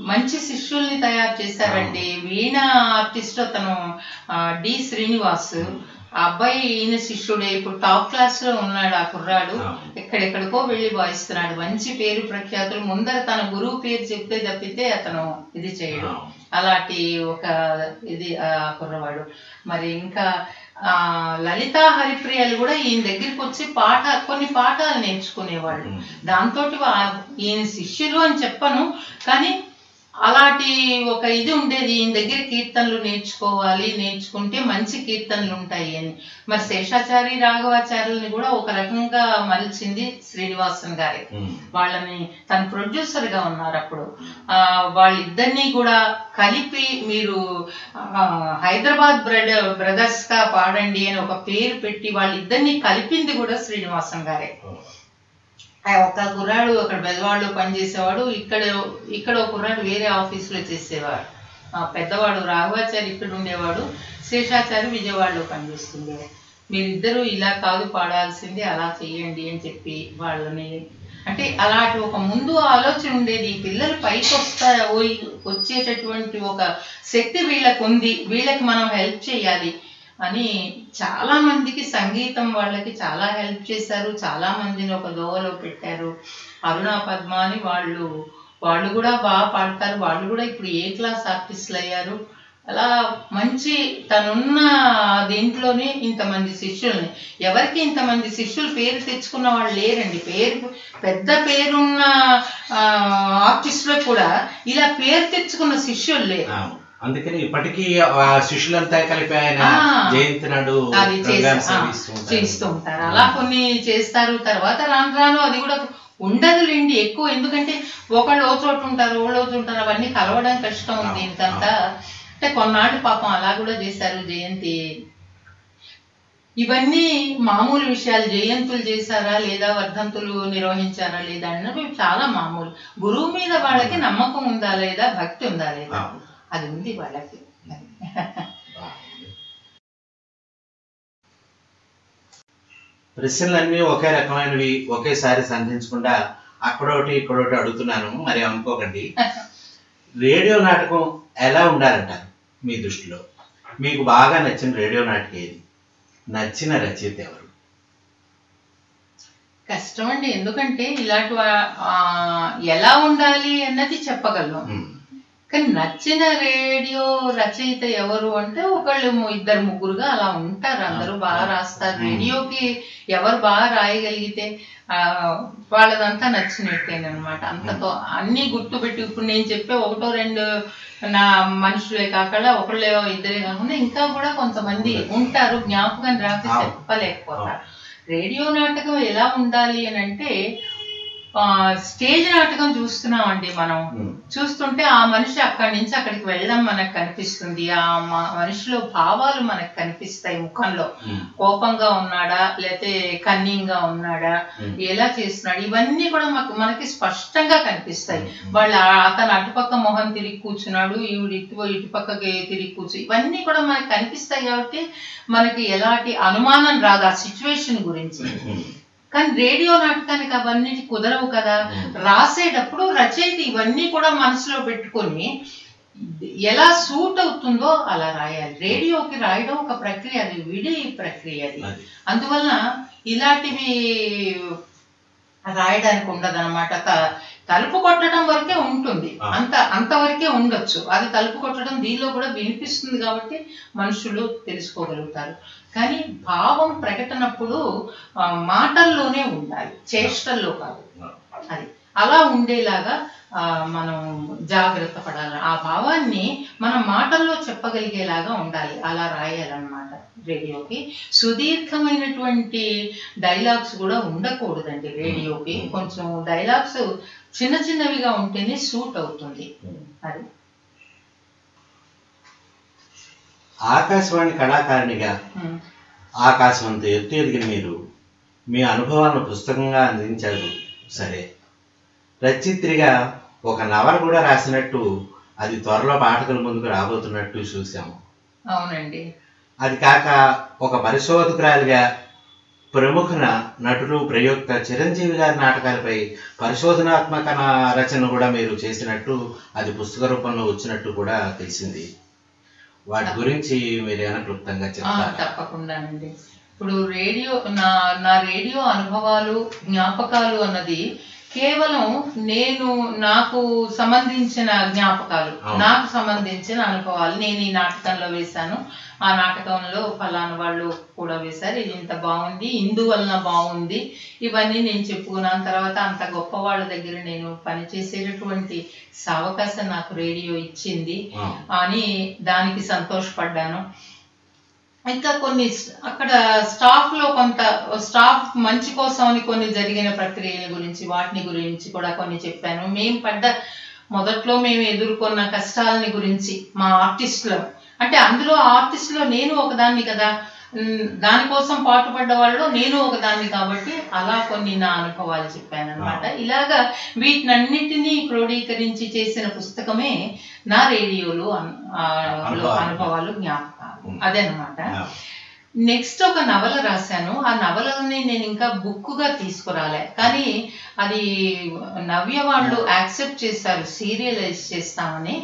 మంచి శిష్యుల్ని తయారు చేశారండి. వీణ ఆర్టిస్ట్ అతను డి శ్రీనివాస్, ఆ అబ్బాయి ఈయన శిష్యుడే. ఇప్పుడు టాప్ క్లాస్ లో ఉన్నాడు ఆ కుర్రాడు, ఎక్కడెక్కడికో వెళ్ళి వాయిస్తున్నాడు. మంచి పేరు ప్రఖ్యాతులు. ముందర తన గురువు పేరు చెప్తే తప్పితే అతను ఇది చేయడు. అలాంటి ఒక ఇది ఆ కుర్రవాడు. మరి ఇంకా లలితా హరిప్రియలు కూడా ఈయన దగ్గరికి వచ్చి కొన్ని పాఠాలు నేర్చుకునేవాళ్ళు. దాంతో ఈయన శిష్యులు అని చెప్పను, కానీ అలాంటి ఒక ఇది ఉండేది. ఈయన దగ్గర కీర్తనలు నేర్చుకోవాలి, నేర్చుకుంటే మంచి కీర్తనలు ఉంటాయి అని. మరి శేషాచారి రాఘవాచార్యుల్ని కూడా ఒక రకంగా మలిచింది శ్రీనివాసన్ గారే. వాళ్ళని తన ప్రొడ్యూసర్ గా ఉన్నారు అప్పుడు. వాళ్ళిద్దరినీ కూడా కలిపి మీరు హైదరాబాద్ బ్రదర్స్ గా పాడండి అని ఒక పేరు పెట్టి వాళ్ళిద్దరినీ కలిపింది కూడా శ్రీనివాసన్ గారే. ఒక కుర్రాడు అక్కడ బెజవాడలో పనిచేసేవాడు, ఇక్కడ ఒక కుర్రాడు వేరే ఆఫీసులో చేసేవాడు. పెద్దవాడు రాఘవాచారి ఇక్కడ ఉండేవాడు, శేషాచారి విజయవాడలో పనిచేస్తుండేవాడు. మీరిద్దరూ ఇలా కాదు పాడాల్సింది, అలా చెయ్యండి అని చెప్పి వాళ్ళని, అంటే అలాంటి ఒక ముందు ఆలోచన ఉండేది. ఈ పిల్లలు పైకి వచ్చేటటువంటి ఒక శక్తి వీళ్ళకు ఉంది, వీళ్ళకి మనం హెల్ప్ చేయాలి అని చాలా మందికి సంగీతం వాళ్ళకి చాలా హెల్ప్ చేశారు. చాలా మందిని ఒక దోవలో పెట్టారు. అరుణా పద్మ అని వాళ్ళు కూడా బాగా పాడతారు. వాళ్ళు కూడా ఇప్పుడు ఏ క్లాస్ ఆర్టిస్టులు అయ్యారు. అలా మంచి తనున్న దీంట్లోనే ఇంతమంది శిష్యుల్ని, ఎవరికి ఇంతమంది శిష్యులు పేరు తెచ్చుకున్న వాళ్ళు లేరండి. పెద్ద పేరున్న ఆర్టిస్టులకు కూడా ఇలా పేరు తెచ్చుకున్న శిష్యులు లేరు.
అందుకని ఇప్పటికీ శిష్యులంతా కలిపి ఆయన జయంతి నాడు
అది చేస్తూ ఉంటారు. అలా కొన్ని చేస్తారు. తర్వాత రాను రాను అది కూడా ఉండదులేండి ఎక్కువ, ఎందుకంటే ఒకళ్ళు ఓ చోటు ఉంటారు, అవన్నీ కలవడం కష్టం ఉంది. దీనికంతా అంటే కొన్నాళ్ళు పాపం అలా కూడా చేశారు. జయంతి ఇవన్నీ మామూలు విషయాలు. జయంతులు చేశారా లేదా, వర్ధంతులు నిర్వహించారా లేదా అన్నవి చాలా మామూలు. గురువు మీద వాళ్ళకి నమ్మకం ఉందా లేదా, భక్తి ఉందా లేదా, అది ఉంది వాళ్ళకి.
ప్రశ్నలన్నీ ఒకే రకమైనవి, ఒకేసారి సంధించకుండా అక్కడొకటి ఇక్కడొకటి అడుగుతున్నాను, మరి అనుకోకండి. రేడియో నాటకం ఎలా ఉండాలంటారు మీ దృష్టిలో? మీకు బాగా నచ్చిన రేడియో నాటకం ఏది? నచ్చిన రచయిత ఎవరు?
కష్టం అండి, ఎందుకంటే ఇలాంటి ఎలా ఉండాలి అన్నది చెప్పగలను, కానీ నచ్చిన రేడియో రచయిత ఎవరు అంటే ఒకళ్ళు ఇద్దరు ముగ్గురుగా అలా ఉంటారు. అందరూ బాగా రాస్తారు. రేడియోకి ఎవరు బాగా రాయగలిగితే వాళ్ళదంతా నచ్చినట్టేనమాట. అంతతో అన్ని గుర్తుపెట్టి ఇప్పుడు నేను చెప్పే ఒకటో రెండు నా మనుషులే కాకుండా ఒకళ్ళే ఇద్దరే కాకుండా ఇంకా కూడా కొంతమంది ఉంటారు, జ్ఞాపకం రాక చెప్పలేకపోతారు. రేడియో నాటకం ఎలా ఉండాలి అని అంటే, స్టేజ్ నాటకం చూస్తున్నామండి మనం, చూస్తుంటే ఆ మనిషి అక్కడి నుంచి అక్కడికి వెళ్ళడం మనకు కనిపిస్తుంది. ఆ మనిషిలో భావాలు మనకు కనిపిస్తాయి. ముఖంలో కోపంగా ఉన్నాడా, లేకపోతే కన్నింగ్ గా ఉన్నాడా, ఎలా చేస్తున్నాడు, ఇవన్నీ కూడా మనకి స్పష్టంగా కనిపిస్తాయి. అతను అటుపక్క మొహం తిరిగి కూర్చున్నాడు, ఈవిడ ఇటుపక్కకి తిరిగి కూర్చు, ఇవన్నీ కూడా మనకి కనిపిస్తాయి. కాబట్టి మనకి ఎలాంటి అనుమానం రాదు ఆ సిచ్యువేషన్ గురించి. కానీ రేడియో నాటకానికి అవన్నీ కుదరవు కదా. రాసేటప్పుడు రచయిత ఇవన్నీ కూడా మనసులో పెట్టుకొని ఎలా సూట్ అవుతుందో అలా రాయాలి. రేడియోకి రాయడం ఒక ప్రక్రియ, అది విడి ప్రక్రియ అది. అందువలన ఇలాంటివి రాయడానికి ఉండదన్నమాట. తలుపు కొట్టడం వరకే ఉంటుంది, అంతవరకే ఉండొచ్చు. అది తలుపు కొట్టడం దీనిలో కూడా వినిపిస్తుంది కాబట్టి మనుషులు తెలుసుకోగలుగుతారు. కానీ భావం ప్రకటనప్పుడు మాటల్లోనే ఉండాలి, చేష్టల్లో కాదు. అది అలా ఉండేలాగా మనం జాగ్రత్త పడాలి. ఆ భావాన్ని మనం మాటల్లో చెప్పగలిగేలాగా ఉండాలి, అలా రాయాలన్నమాట. రేడియోకి సుదీర్ఘమైనటువంటి డైలాగ్స్ కూడా ఉండకూడదండి. రేడియోకి కొంచెం డైలాగ్స్ చిన్న చిన్నవిగా ఉంటేనే సూట్ అవుతుంది. అది
ఆకాశవాణి కళాకారిణిగా ఆకాశం అంత ఎత్తు ఎదిగిన మీరు మీ అనుభవాలను పుస్తకంగా అందించారు. సరే, రచయిత్రిగా ఒక నవల కూడా రాసినట్టు, అది త్వరలో పాఠకుల ముందుకు రాబోతున్నట్టు చూసాము.
అవునండి.
అది కాక ఒక పరిశోధకురాలిగా ప్రముఖ నటులు ప్రయోక్త చిరంజీవి గారి నాటకాలపై పరిశోధనాత్మక రచన కూడా మీరు చేసినట్టు, అది పుస్తక రూపంలో వచ్చినట్టు కూడా తెలిసింది. వాటి గురించి మీరు ఏమైనా క్లుప్తంగా చెప్తారా?
తప్పకుండా అండి. ఇప్పుడు రేడియో నా రేడియో అనుభవాలు, జ్ఞాపకాలు అన్నది కేవలం నాకు సంబంధించిన జ్ఞాపకాలు, నాకు సంబంధించిన అనుభవాలు. నేను ఈ నాటకంలో వేశాను, ఆ నాటకంలో ఫలానా వాళ్ళు కూడా వేశారు, ఇది ఇంత బాగుంది, ఇందువలన బాగుంది, ఇవన్నీ నేను చెప్పుకున్నాను. తర్వాత అంత గొప్ప వాళ్ళ దగ్గర నేను పనిచేసేటటువంటి అవకాశం నాకు రేడియో ఇచ్చింది అని దానికి సంతోషపడ్డాను. ఇంకా కొన్ని అక్కడ స్టాఫ్ మంచి కోసం అని కొన్ని జరిగిన ప్రక్రియల గురించి, వాటిని గురించి కూడా కొన్ని చెప్పాను. మొదట్లో మేము ఎదుర్కొన్న కష్టాలని గురించి మా ఆర్టిస్టులు, అంటే అందులో ఆర్టిస్టులో నేను ఒకదాన్ని కదా, దానికోసం పాటుపడ్డ వాళ్ళు నేను ఒకదాన్ని కాబట్టి అలా కొన్ని నా అనుభవాలు చెప్పాను అనమాట. ఇలాగా వీటినన్నిటినీ క్రోడీకరించి చేసిన పుస్తకమే నా రేడియోలో అనుభవాలు, జ్ఞాపకాలు, అదనమాట. నెక్స్ట్ ఒక నవల రాశాను. ఆ నవలని నేను ఇంకా బుక్గా తీసుకురాలే, కానీ అది నవ్య వాళ్ళు యాక్సెప్ట్ చేశారు, సీరియలైజ్ చేస్తామని.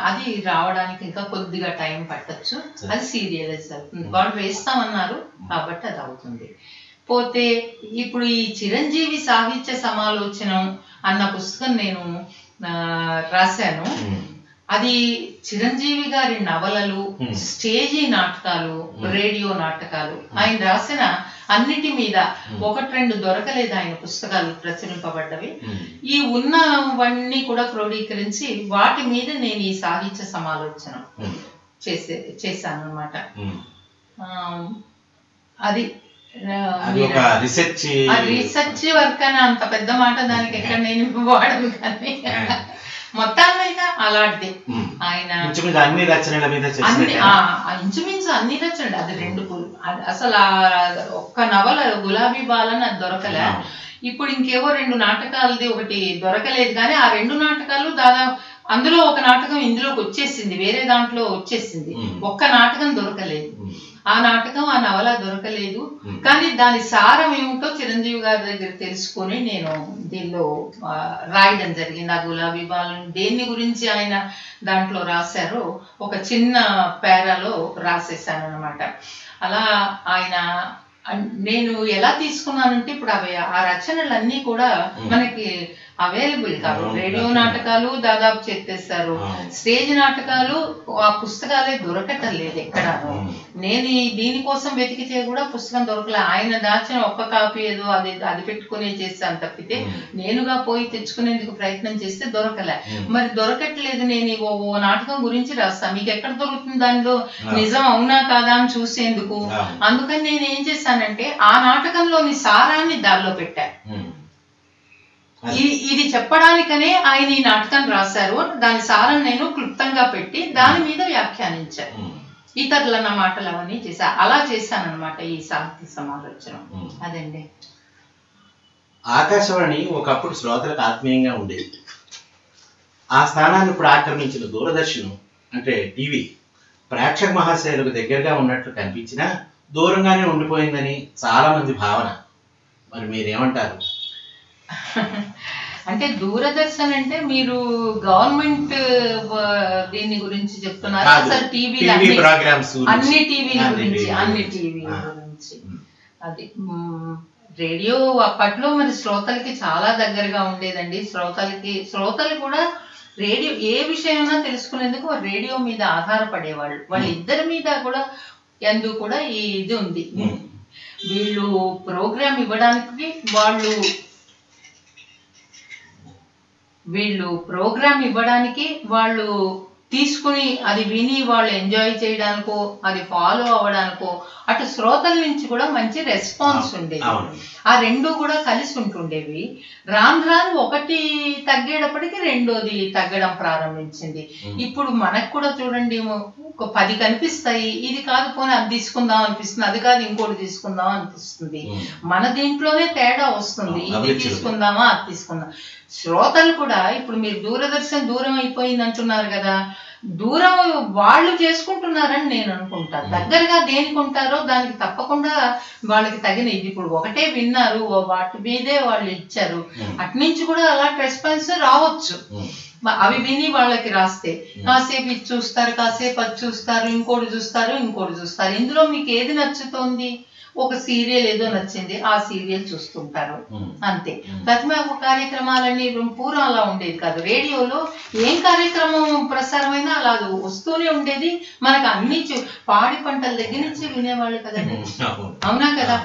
అది రావడానికి ఇంకా కొద్దిగా టైం పట్టచ్చు. అది సీరియలైజ్ అవుతుంది, వాళ్ళు వేస్తామన్నారు కాబట్టి అది అవుతుంది. పోతే ఇప్పుడు ఈ చిరంజీవి సాహిత్య సమాలోచనం అన్న పుస్తకం నేను రాశాను. అది చిరంజీవి గారి నవలలు, స్టేజీ నాటకాలు, రేడియో నాటకాలు, ఆయన రాసిన అన్నిటి మీద 1-2 దొరకలేదు ఆయన పుస్తకాలు ప్రచురింపబడ్డవి. ఈ ఉన్నవన్నీ కూడా క్రోడీకరించి వాటి మీద నేను ఈ సాహిత్య సమాలోచన చేశాను అన్నమాట. అది రీసెర్చ్ వర్క్ అని అంత పెద్ద మాట దానికి ఎక్కడ నేను వాడను, కానీ మొత్తాన్ని అలాంటిది ఆయన ఇంచుమించు అన్ని రచనలు. అది 2 అసలు ఒక్క నవల గులాబీ బాలని అది దొరకలే. ఇప్పుడు ఇంకేవో 2 నాటకాలది ఒకటి దొరకలేదు, కానీ ఆ 2 నాటకాలు దాదాపు అందులో ఒక నాటకం ఇందులోకి వచ్చేసింది, వేరే దాంట్లో వచ్చేసింది. ఒక్క నాటకం దొరకలేదు. ఆ నాటకం ఆ నవల దొరకలేదు. కానీ దాని సారం ఏమిటో చిరంజీవి గారి దగ్గర తెలుసుకొని నేను దీనిలో రాయడం జరిగింది. ఆ గులాబీ బాలను దేన్ని గురించి ఆయన దాంట్లో రాశారో ఒక చిన్న పేరాలో రాసేసాను అనమాట. అలా ఆయన నేను ఎలా తీసుకున్నానంటే ఇప్పుడు ఆ రచనలన్నీ కూడా మనకి అవైలబుల్ కాదు. రేడియో నాటకాలు దాదాపు చెప్పేస్తారు, స్టేజ్ నాటకాలు ఆ పుస్తకాలే దొరకటం లేదు ఎక్కడ. నేను దీనికోసం వెతికితే కూడా పుస్తకం దొరకలే. ఆయన దాచిన ఒక్క కాపీ ఏదో అది పెట్టుకునే చేస్తాను తప్పితే నేనుగా పోయి తెచ్చుకునేందుకు ప్రయత్నం చేస్తే దొరకలే. మరి దొరకట్లేదు. నేను ఓ నాటకం గురించి రాస్తాను, మీకు ఎక్కడ దొరుకుతుంది దానిలో నిజం అవునా కాదా అని చూసేందుకు. అందుకని నేను ఏం చేశానంటే ఆ నాటకంలోని సారాన్ని దానిలో పెట్టా. ఇది చెప్పడానికనే ఆయన ఈ నాటకం రాశారు. దాని సారం నేను క్లుప్తంగా పెట్టి దాని మీద వ్యాఖ్యానించాను. ఇతరులన్న మాటలు అవన్నీ చేశా. అలా చేశానన్నమాట ఈ సాహిత్య సమాలోచన. అదండి.
ఆకాశవాణి ఒకప్పుడు శ్రోతలకు ఆత్మీయంగా ఉండేది. ఆ స్థానాన్ని ఇప్పుడు ఆక్రమించిన దూరదర్శనం అంటే టీవీ ప్రేక్షక మహాశయులకు దగ్గరగా ఉన్నట్లు కనిపించినా దూరంగానే ఉండిపోయిందని చాలా మంది భావన. మరి మీరేమంటారు?
అంటే దూరదర్శన్ అంటే మీరు గవర్నమెంట్ దీని గురించి చెప్తున్నారు? అసలు టీవీ
ప్రోగ్రామ్స్
అన్ని టీవీల గురించి. అది రేడియో అప్పట్లో మరి శ్రోతలకి చాలా దగ్గరగా ఉండేదండి. శ్రోతలు కూడా రేడియో ఏ విషయమైనా తెలుసుకునేందుకు రేడియో మీద ఆధారపడేవాళ్ళు. వాళ్ళిద్దరి మీద కూడా ఎందుకు కూడా ఈ ఇది ఉంది. వీళ్ళు ప్రోగ్రామ్ ఇవ్వడానికి వాళ్ళు తీసుకుని అది విని వాళ్ళు ఎంజాయ్ చేయడానికో అది ఫాలో అవ్వడానికో అటు శ్రోతల నుంచి కూడా మంచి రెస్పాన్స్ ఉండేది. ఆ రెండు కూడా కలిసి ఉంటుండేవి. రాను ఒకటి తగ్గేటప్పటికి రెండోది తగ్గడం ప్రారంభించింది. ఇప్పుడు మనకు కూడా చూడండి, ఒక 10 కనిపిస్తాయి. ఇది కాదు పోనీ అది తీసుకుందాం అనిపిస్తుంది, అది కాదు ఇంకోటి తీసుకుందాం అనిపిస్తుంది. మన దీంట్లోనే తేడా వస్తుంది. ఇది తీసుకుందామా అది తీసుకుందాం. శ్రోతలు కూడా ఇప్పుడు మీరు దూరదర్శన్ దూరం అయిపోయింది అంటున్నారు కదా, దూరం వాళ్ళు చేసుకుంటున్నారని నేను అనుకుంటా. దగ్గరగా దేనికి ఉంటారో దానికి తప్పకుండా వాళ్ళకి తగిన ఇది ఇప్పుడు ఒకటే విన్నారు, వాటి మీదే వాళ్ళు ఇచ్చారు. అట్నుంచి కూడా అలాంటి రెస్పాన్స్ రావచ్చు. అవి విని వాళ్ళకి రాస్తే కాసేపు ఇది చూస్తారు, కాసేపు అది చూస్తారు, ఇంకోటి చూస్తారు. ఇందులో మీకు ఏది నచ్చుతోంది? ఒక సీరియల్ ఏదో నచ్చింది, ఆ సీరియల్ చూస్తుంటారు అంతే. ప్రతిమ కార్యక్రమాలన్నీ పూర్వం అలా ఉండేది కాదు. రేడియోలో ఏం కార్యక్రమం ప్రసారమైనా అలా వస్తూనే ఉండేది. మనకు అన్ని పాడి పంటల దగ్గర నుంచి వినేవాళ్ళు కదండి. అవునా కదా?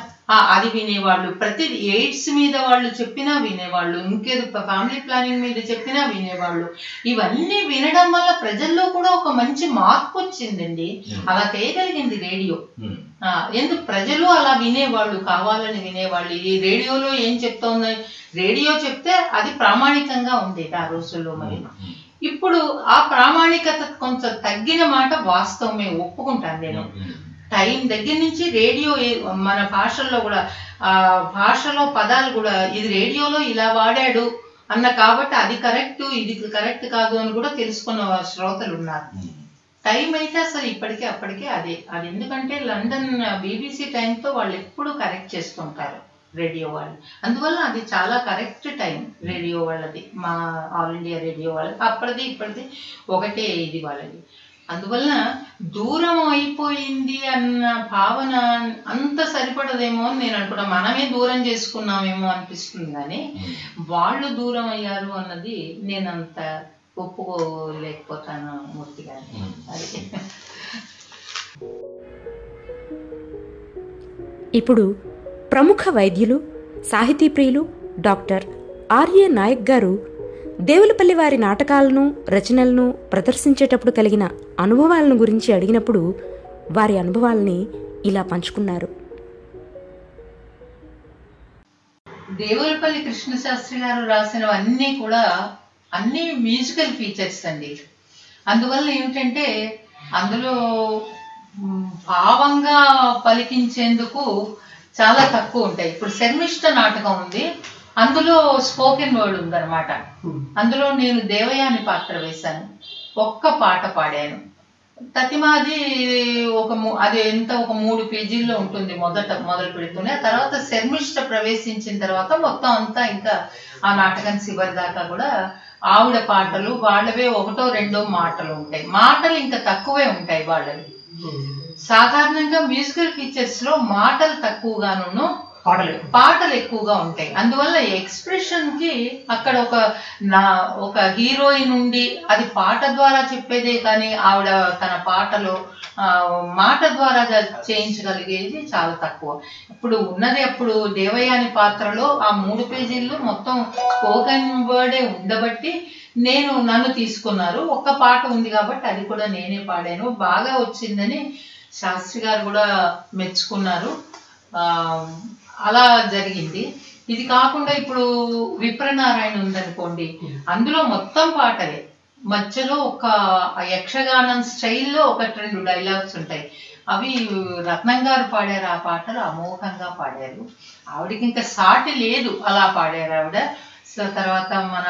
అది వినేవాళ్ళు. ప్రతి ఎయిడ్స్ మీద వాళ్ళు చెప్పినా వినేవాళ్ళు, ఇంకేదో ఫ్యామిలీ ప్లానింగ్ మీద చెప్పినా వినేవాళ్ళు. ఇవన్నీ వినడం వల్ల ప్రజల్లో కూడా ఒక మంచి మార్పు వచ్చిందండి. అలా చేయగలిగింది రేడియో. ఎందుకు ప్రజలు అలా వినేవాళ్ళు, కావాలని వినేవాళ్ళు. ఈ రేడియోలో ఏం చెప్తోంది, రేడియో చెప్తే అది ప్రామాణికంగా ఉండేది ఆ రోజుల్లో. మరి ఇప్పుడు ఆ ప్రామాణికత కొంచెం తగ్గిన మాట వాస్తవమే, ఒప్పుకుంటాను నేను. టైం దగ్గర నుంచి రేడియో మన భాషల్లో కూడా భాషలో పదాలు కూడా ఇది రేడియోలో ఇలా వాడాడు అన్న కాబట్టి అది కరెక్ట్, ఇది కరెక్ట్ కాదు అని కూడా తెలుసుకున్న శ్రోతలు ఉన్నారు. టైం అయితే అసలు ఇప్పటికే అప్పటికే అది ఎందుకంటే లండన్ BBC టైంతో వాళ్ళు ఎప్పుడు కరెక్ట్ చేస్తుంటారు రేడియో వాళ్ళు. అందువల్ల అది చాలా కరెక్ట్ టైం రేడియో వాళ్ళది, మా ఆల్ ఇండియా రేడియో వాళ్ళది. అప్పటిది ఇప్పటిది ఒకటే ఇది వాళ్ళది. అందువల్ల దూరం అయిపోయింది అన్న భావన అంత సరిపడదేమో అని నేను అనుకుంటా. మనమే దూరం చేసుకున్నామేమో అనిపిస్తుంది, కానీ వాళ్ళు దూరం అయ్యారు అన్నది నేనంత ఒప్పుకోలేకపోతాను మూర్తిగా. అది
ఇప్పుడు ప్రముఖ వైద్యులు, సాహితీ ప్రియులు డాక్టర్ ఆర్ఏ నాయక్ గారు దేవులపల్లి వారి నాటకాలను, రచనలను ప్రదర్శించేటప్పుడు కలిగిన అనుభవాలను గురించి అడిగినప్పుడు వారి అనుభవాలని ఇలా పంచుకున్నారు.
దేవులపల్లి కృష్ణశాస్త్రి గారు రాసినవన్నీ కూడా అన్ని మ్యూజికల్ ఫీచర్స్ అండి. అందువల్ల ఏమిటంటే అందులో భావంగా పలికించేందుకు చాలా తక్కువ ఉంటాయి. ఇప్పుడు శర్మిష్ఠ నాటకం ఉంది, అందులో స్పోకెన్ వర్డ్ ఉందన్నమాట. అందులో నేను దేవయాని పాత్ర వేశాను, ఒక్క పాట పాడాను. తతిమాది అది ఎంత ఒక 3 పేజీల్లో ఉంటుంది మొదలు పెడుతూనే. ఆ తర్వాత శర్మిష్ట ప్రవేశించిన తర్వాత మొత్తం అంతా ఇంకా ఆ నాటకం చివరి దాకా కూడా ఆవిడ పాటలు వాళ్ళవే 1, 2 మాటలు ఉంటాయి. మాటలు ఇంకా తక్కువే ఉంటాయి వాళ్ళవి. సాధారణంగా మ్యూజికల్ ఫీచర్స్ లో మాటలు తక్కువగాను పాటలు ఎక్కువగా ఉంటాయి. అందువల్ల ఎక్స్ప్రెషన్ కి అక్కడ ఒక హీరోయిన్ ఉండి అది పాట ద్వారా చెప్పేదే కానీ ఆవిడ తన పాటలో మాట ద్వారా చేయించగలిగేది చాలా తక్కువ. అప్పుడు దేవయాని పాత్రలో ఆ 3 పేజీల్లో మొత్తం స్పోకెన్ వర్డే ఉండబట్టి నన్ను తీసుకున్నారు. ఒక్క పాట ఉంది కాబట్టి అది కూడా నేనే పాడాను, బాగా వచ్చిందని శాస్త్రి గారు కూడా మెచ్చుకున్నారు. అలా జరిగింది. ఇది కాకుండా ఇప్పుడు విప్రనారాయణ ఉందనుకోండి, అందులో మొత్తం పాటలే, మధ్యలో ఒక యక్షగానం స్టైల్లో 1-2 డైలాగ్స్ ఉంటాయి. అవి రత్నం గారు పాడారు. ఆ పాటలు అమోఘంగా పాడారు. ఆవిడకి ఇంకా సాటి లేదు, అలా పాడారు ఆవిడ. తర్వాత మన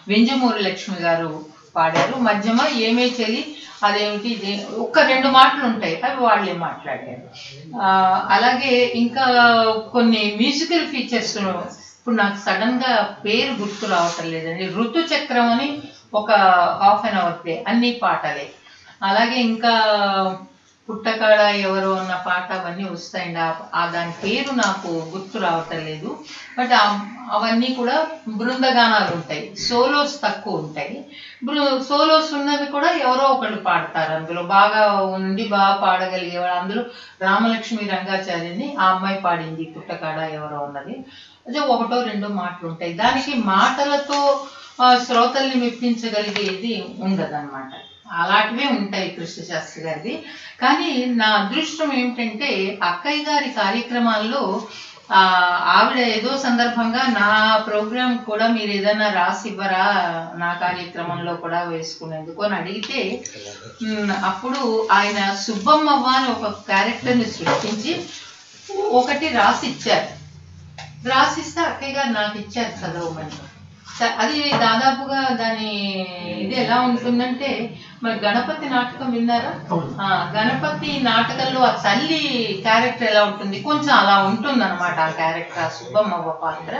వెంజమూరి లక్ష్మి గారు పాడారు. మధ్యమ ఏమే చెలి అదేమిటి 1-2 మాటలు ఉంటాయి, అవి వాళ్ళే మాట్లాడారు. అలాగే ఇంకా కొన్ని మ్యూజికల్ ఫీచర్స్ ఇప్పుడు నాకు సడన్ గా పేరు గుర్తు రావటం లేదండి. ఋతు చక్రం అని ఒక ½ an hour ప్లే, అన్ని పాటలే. అలాగే ఇంకా పుట్టకాడ ఎవరో అన్న పాట అవన్నీ వస్తాయండి. దాని పేరు నాకు గుర్తు రావటం లేదు. బట్ అవన్నీ కూడా బృందగానాలు ఉంటాయి, సోలోస్ తక్కువ ఉంటాయి. సోలోస్ ఉన్నవి కూడా ఎవరో ఒకళ్ళు పాడతారు. అందులో బాగా పాడగలిగేవాడు. అందులో రామలక్ష్మి రంగాచార్యని ఆ అమ్మాయి పాడింది పుట్టకాడ ఎవరో ఉన్నది. అదే 1-2 మాటలు ఉంటాయి. దానికి మాటలతో శ్రోతల్ని మెప్పించగలిగేది ఉండదన్నమాట. అలాంటివే ఉంటాయి కృష్ణశాస్త్రి గారిది. కానీ నా అదృష్టం ఏమిటంటే అక్కయ్య గారి కార్యక్రమాల్లో ఆవిడ ఏదో సందర్భంగా నా ప్రోగ్రాం కూడా మీరు ఏదైనా రాసి ఇవ్వరా నా కార్యక్రమంలో కూడా వేసుకునేందుకు అని అడిగితే, అప్పుడు ఆయన సుబ్బమ్మవ్వ అని ఒక క్యారెక్టర్ని సృష్టించి ఒకటి రాసిచ్చారు. రాసిస్తే అక్కయ్య గారు నాకు ఇచ్చారు చదవమని. అది దాదాపుగా దాని ఇది ఎలా ఉంటుందంటే, మరి గణపతి నాటకం విన్నారా? గణపతి నాటకంలో ఆ తల్లి క్యారెక్టర్ ఎలా ఉంటుంది, కొంచెం అలా ఉంటుంది అనమాట ఆ క్యారెక్టర్, ఆ సుబ్బమ్మవ్వ పాత్ర.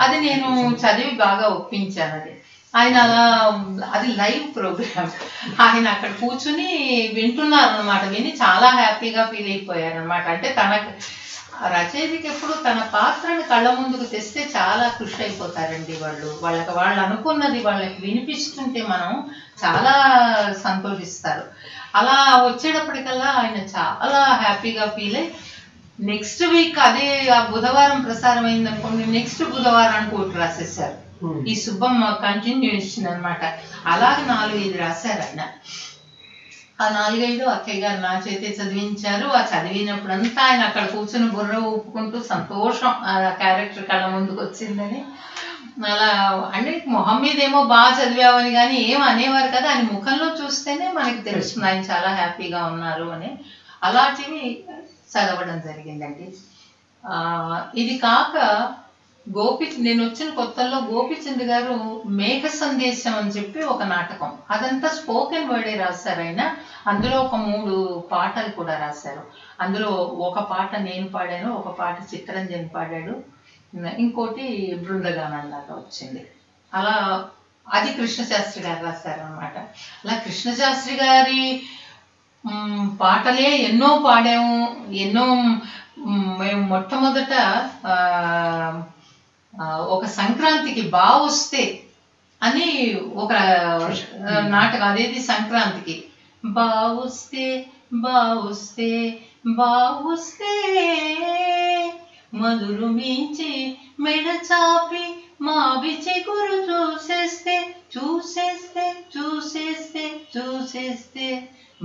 అది నేను చదివి బాగా ఒప్పించాను. ఆయన అలా, అది లైవ్ ప్రోగ్రామ్, ఆయన అక్కడ కూర్చుని వింటున్నారు అనమాట. విని చాలా హ్యాపీగా ఫీల్ అయిపోయారు అనమాట. అంటే రచయితకి ఎప్పుడు తన పాత్రని కళ్ళ ముందుకు తెస్తే చాలా ఖుషి అయిపోతారండి వాళ్ళు అనుకున్నది వాళ్ళకి వినిపిస్తుంటే మనం చాలా సంతోషిస్తారు. అలా వచ్చేటప్పటికల్లా ఆయన చాలా హ్యాపీగా ఫీల్ అయ్యి నెక్స్ట్ వీక్ అదే ఆ బుధవారం ప్రసారం అయింది అనుకోండి, నెక్స్ట్ బుధవారానికి ఒకటి రాసేసారు. ఈ సుబ్బమ్మ కంటిన్యూషన్ అనమాట. అలాగే 4-5 రాశారు ఆయన. ఆ 4-5 అక్కయ్య గారు నా చేతే చదివించారు. ఆ చదివినప్పుడంతా ఆయన అక్కడ కూర్చుని బుర్ర ఊపుకుంటూ సంతోషం, ఆ క్యారెక్టర్ కళ్ళ ముందుకు వచ్చిందని. అలా అంటే మొహం మీద ఏమో బాగా చదివామని కానీ ఏం అనేవారు కదా, ఆయన ముఖంలో చూస్తేనే మనకి తెలుస్తుంది ఆయన చాలా హ్యాపీగా ఉన్నారు అని. అలాంటివి చదవడం జరిగిందండి. ఇది కాక నేను వచ్చిన కొత్తల్లో గోపిచంద్ గారు మేఘ సందేశం అని చెప్పి ఒక నాటకం, అదంతా స్పోకెన్ వర్డే రాశారు ఆయన. అందులో ఒక 3 పాటలు కూడా రాశారు. అందులో ఒక పాట నేను పాడాను, ఒక పాట చిత్తరంజన్ పాడాడు, ఇంకోటి బృందగానంలాగా వచ్చింది. అలా అది కృష్ణశాస్త్రి గారు రాశారు అనమాట. అలా కృష్ణశాస్త్రి గారి పాటలే ఎన్నో పాడాము. మేము మొట్టమొదట ఒక సంక్రాంతికి బావొస్తే అని ఒక నాటకం, అదేది సంక్రాంతికి, బావొస్తే బావొస్తే బావొస్తే మధురు మించి మెడ చాపి మావి చిగురు చూసేస్తే చూసేస్తే చూసేస్తే చూసేస్తే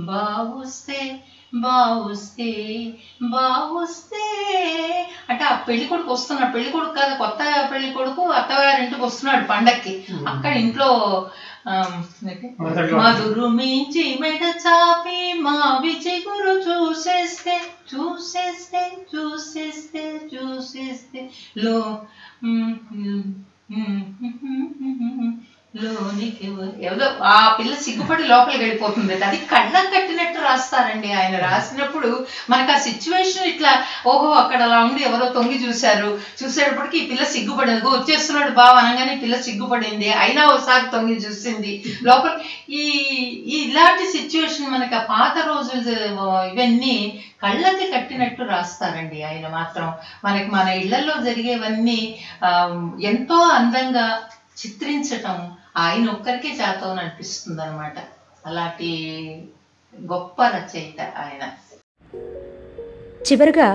బావొస్తే బావొస్తే బావొస్తే అంటే ఆ పెళ్లి కొడుకు వస్తున్నాడు, పెళ్లి కొడుకు కాదు కొత్త పెళ్లి కొడుకు అత్తగారింటికి వస్తున్నాడు పండక్కి. అక్కడ ఇంట్లో మధురు మించి మెడ చాపి మావి చిగురు చూసేస్తే చూసేస్తే చూసేస్తే చూసేస్తే లో లోనికి ఏదో ఆ పిల్ల సిగ్గుపడి లోపలికి వెళ్ళిపోతుంది. అది కళ్ళం కట్టినట్టు రాస్తారండి ఆయన. రాసినప్పుడు మనకు ఆ సిచ్యువేషన్ ఇట్లా, ఓహో అక్కడ అలా ఉండి ఎవరో తొంగి చూసేటప్పటికి ఈ పిల్ల సిగ్గుపడింది, వచ్చేస్తున్నాడు బావ అనగానే పిల్ల సిగ్గుపడింది, అయినా ఒకసారి తొంగి చూసింది లోపల. ఇలాంటి సిచ్యువేషన్ మనకి ఆ పాత రోజులు ఇవన్నీ కళ్ళకి కట్టినట్టు రాస్తారండి ఆయన మాత్రం. మనకి మన ఇళ్లలో జరిగేవన్నీ ఎంతో అందంగా చిత్రించటం ఆయన ఒక్కరికే చేతవని అనిపిస్తుంది అనమాట. అలాంటి గొప్ప రచయిత ఆయన.
చివరిగా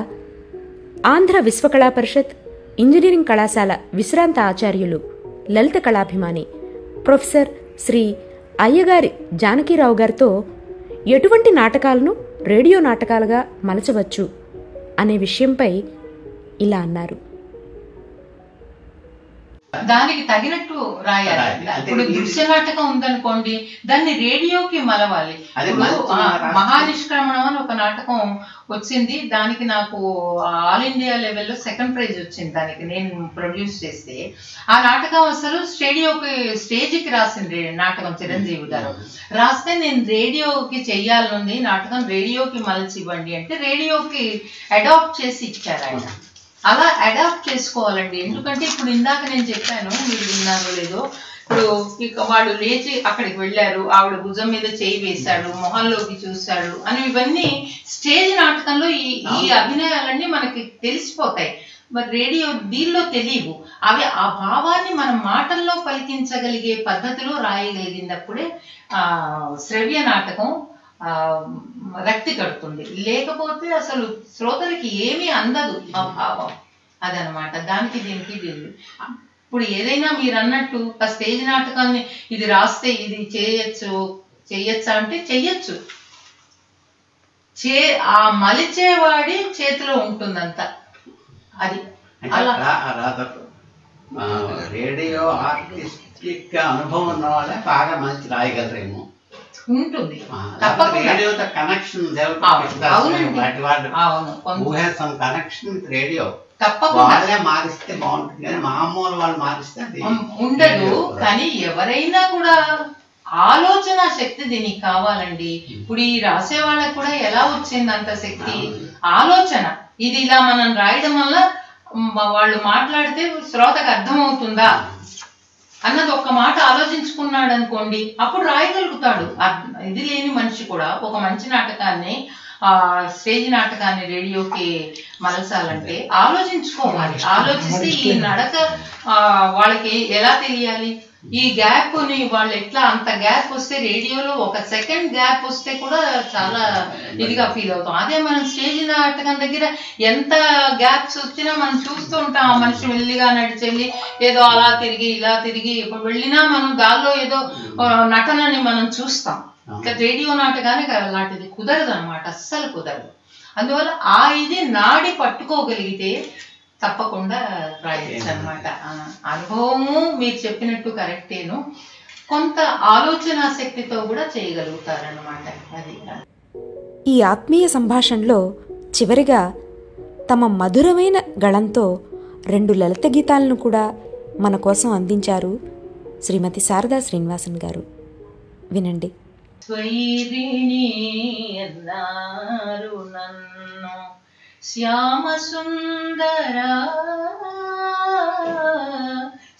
ఆంధ్ర విశ్వకళా పరిషత్ ఇంజనీరింగ్ కళాశాల విశ్రాంత ఆచార్యులు, లలిత కళాభిమాని ప్రొఫెసర్ శ్రీ అయ్యగారి జానకీరావు గారితో ఎటువంటి నాటకాలను రేడియో నాటకాలుగా మలచవచ్చు అనే విషయంపై ఇలా అన్నారు.
దానికి తగినట్టు రాయాలి. ఇప్పుడు దృశ్య నాటకం ఉందనుకోండి, దాన్ని రేడియోకి మలవాలి. మహానిష్క్రమణం అని ఒక నాటకం వచ్చింది, దానికి నాకు ఆల్ ఇండియా లెవెల్లో సెకండ్ ప్రైజ్ వచ్చింది. దానికి నేను ప్రొడ్యూస్ చేస్తే ఆ నాటకం అసలు స్టేజ్కి రాసింది నాటకం. చిరంజీవి గారు రాస్తే నేను రేడియోకి చెయ్యాలనుంది, నాటకం రేడియోకి మలచి ఇవ్వండి అంటే రేడియోకి అడాప్ట్ చేసి ఇచ్చారు ఆయన. అలా అడాప్ట్ చేసుకోవాలండి. ఎందుకంటే ఇప్పుడు ఇందాక నేను చెప్పాను, మీరు విన్నారో లేదో, ఇప్పుడు వాళ్ళు లేచి అక్కడికి వెళ్ళారు, ఆవిడ భుజం మీద చేయి వేశాడు, మొహంలోకి చూశాడు అని ఇవన్నీ స్టేజ్ నాటకంలో ఈ అభినయాలన్నీ మనకి తెలిసిపోతాయి. మరి రేడియో దీనిలో తెలియవు. అవి ఆ భావాన్ని మనం మాటల్లో పలికించగలిగే పద్ధతిలో రాయగలిగినప్పుడే శ్రవ్య నాటకం రక్తి కడుతుంది. లేకపోతే అసలు శ్రోతలకి ఏమీ అందదు ఆ భావం. అదనమాట. దానికి దీనికి ఇప్పుడు ఏదైనా మీరు అన్నట్టు ఆ స్టేజ్ నాటకాన్ని ఇది రాస్తే ఇది చేయొచ్చా అంటే చెయ్యొచ్చు. ఆ మలిచేవాడి చేతిలో ఉంటుందంత. అది
రేడియో ఆర్టిస్టిక్ అనుభవం ఉన్న వాళ్ళే బాగా మంచి రాయగలరేమో
ఉంటుంది.
రేడియోతో కనెక్షన్ రేడియో వాళ్ళే మారిస్తే బాగుంటుంది, కానీ మామూలు వాళ్ళు మారిస్తే
ఉండదు. కానీ ఎవరైనా కూడా ఆలోచన శక్తి దీనికి కావాలండి. ఇప్పుడు ఈ రాసే వాళ్ళకి కూడా ఎలా వచ్చింది అంత శక్తి? ఆలోచన. ఇది ఇలా మనం రాయడం వల్ల వాళ్ళు మాట్లాడితే శ్రోతకు అర్థమవుతుందా అన్నది ఒక్క మాట ఆలోచించుకున్నాడు అనుకోండి, అప్పుడు రాయగలుగుతాడు. ఇది లేని మనిషి కూడా ఒక మంచి నాటకాన్ని, స్టేజ్ నాటకాన్ని రేడియోకి మలసాలంటే ఆలోచించుకోవాలి. ఆలోచిస్తే ఈ నడక వాళ్ళకి ఎలా తెలియాలి? ఈ గ్యాప్ ని వాళ్ళు ఎట్లా, అంత గ్యాప్ వస్తే రేడియోలో ఒక సెకండ్ గ్యాప్ వస్తే కూడా చాలా ఇదిగా ఫీల్ అవుతాం. అదే మనం స్టేజ్ నాటకం దగ్గర ఎంత గ్యాప్స్ వచ్చినా మనం చూస్తూ ఉంటాం. ఆ మనిషి మెల్లిగా నడిచెళ్ళి ఏదో అలా తిరిగి ఇలా తిరిగి వెళ్ళినా మనం దానిలో ఏదో నటనని మనం చూస్తాం. రేడియో నాటకానికి అలాంటిది కుదరదు అనమాట, అస్సలు కుదరదు. అందువల్ల ఇది నాడి పట్టుకోగలిగితే తప్పకుండా రాయొచ్చు అనమాట. అనుభవము మీరు చెప్పినట్టు కరెక్టేను, కొంత ఆలోచన శక్తితో కూడా చేయగలుగుతారనమాట. అది
ఈ ఆత్మీయ సంభాషణలో చివరిగా తమ మధురమైన గళంతో 2 లలిత గీతాలను కూడా మన కోసం అందించారు శ్రీమతి శారదా శ్రీనివాసన్ గారు. వినండి.
స్వైరిణి అన్నారు నన్ను శ్యామ సుందర,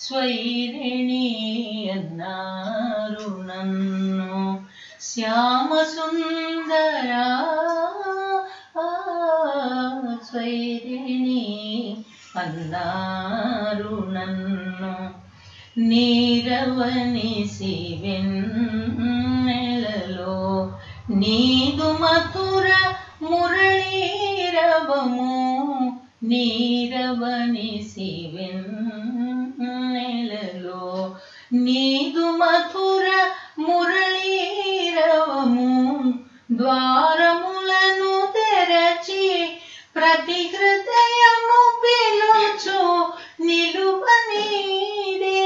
స్వైరిణి అన్నారు నన్ను శ్యామ సుందర, స్వైరిణి అన్నారు నన్ను నీరవని శివెన్నెలలో నీదు మధుర మురళీరవము, నీరవని శివెన్నెలలో నీదు మధుర మురళీరవము, ద్వారములను తెరచి ప్రతి హృదయము పిలుచు నిలువనీదే,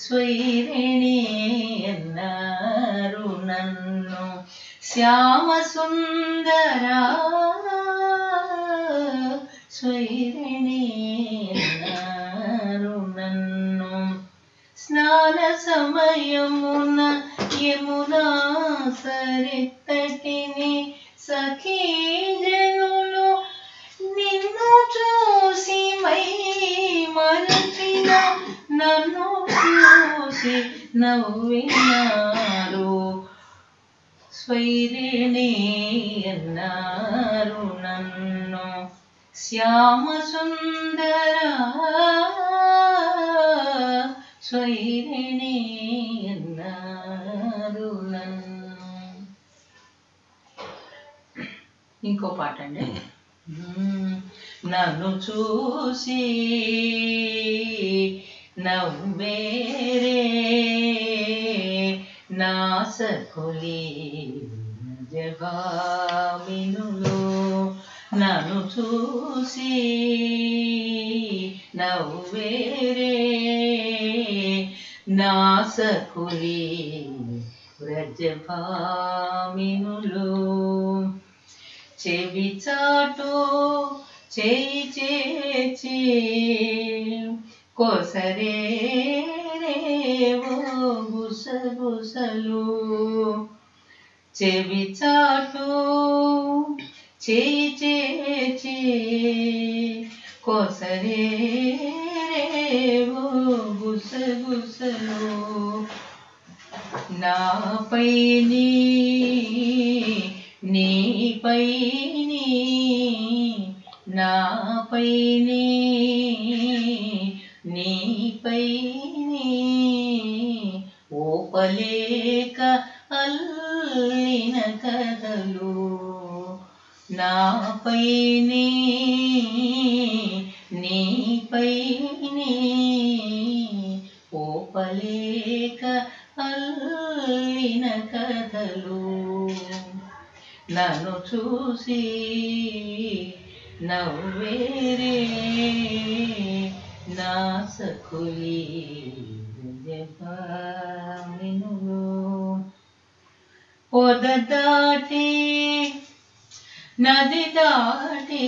స్వైరిణి అన్నారు నన్ను శ్యామ సుందర, స్వైరిణి అన్నారు నన్ను. సమయమున యమునా సరిత్తటిని సఖీ జనులు నిన్ను చూసి మై మరచిన నన్ను చూసి నవ్వినారు స్వైరిణి అన్నారు నన్ను శ్యామ సుందర స్వైరిణి అన్నారు నన్ను. ఇంకో పాట అండి. నన్ను చూసి నవ్వేరే నా సఖులి జవామినులు నన్ను చూసి నవ్వేరే నా సఖులి వ్రజభామినులు చెవి చాటు చేయి చేచి కొసరే గుసగుసలు చెవి చాటు చేయి చేచి కొసరే గుసగుసలు నాపై నీపై నాపై నీపై ఓపలేక అల్లిన కథలు నాపై నీపై ఓపలేక అల్లిన కథలు నన్ను చూసి నవ్వేరే నా సఖులి జవామినులు పొద దాటి నది దాటి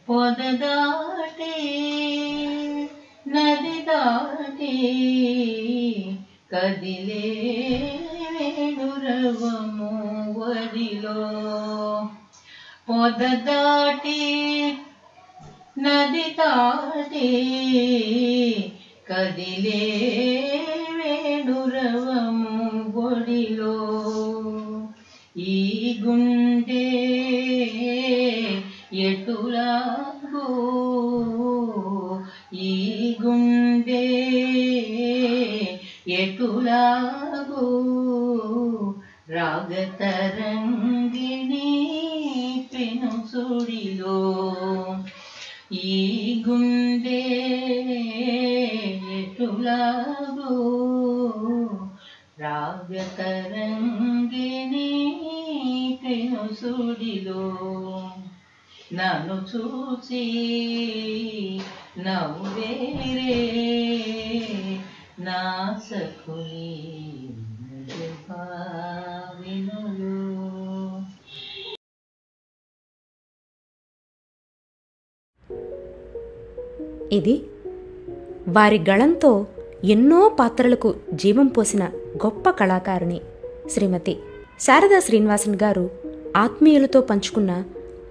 పొద దాటి నది దాటి కదిలే వేణురవము వడిలో పొద దాటి నది దాటి కదిలే వేణురవము వడిలో ఈ గుండె ఎటులాగో ఈ గుండె ఎటులాగో రాగతరంగిణి పెనుసుడిలో ఈ గుండె ఎటులాగో రాగతరంగిణి పెనుసుడిలో నన్ను చూసి నవ్వేరే నా సఖులి జవామినులు.
ఇది వారి గళంతో ఎన్నో పాత్రలకు జీవం పోసిన గొప్ప కళాకారిణి శ్రీమతి శారదా శ్రీనివాసన్ గారు ఆత్మీయులతో పంచుకున్న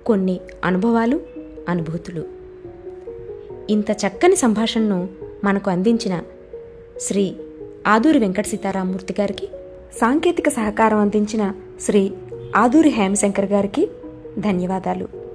కొన్ని అనుభవాలు, అనుభూతులు. ఇంత చక్కని సంభాషణను మనకు అందించిన శ్రీ ఆదూరి వెంకట సీతారామూర్తి గారికి, సాంకేతిక సహకారం అందించిన శ్రీ ఆదూరి హేమశంకర్ గారికి ధన్యవాదాలు.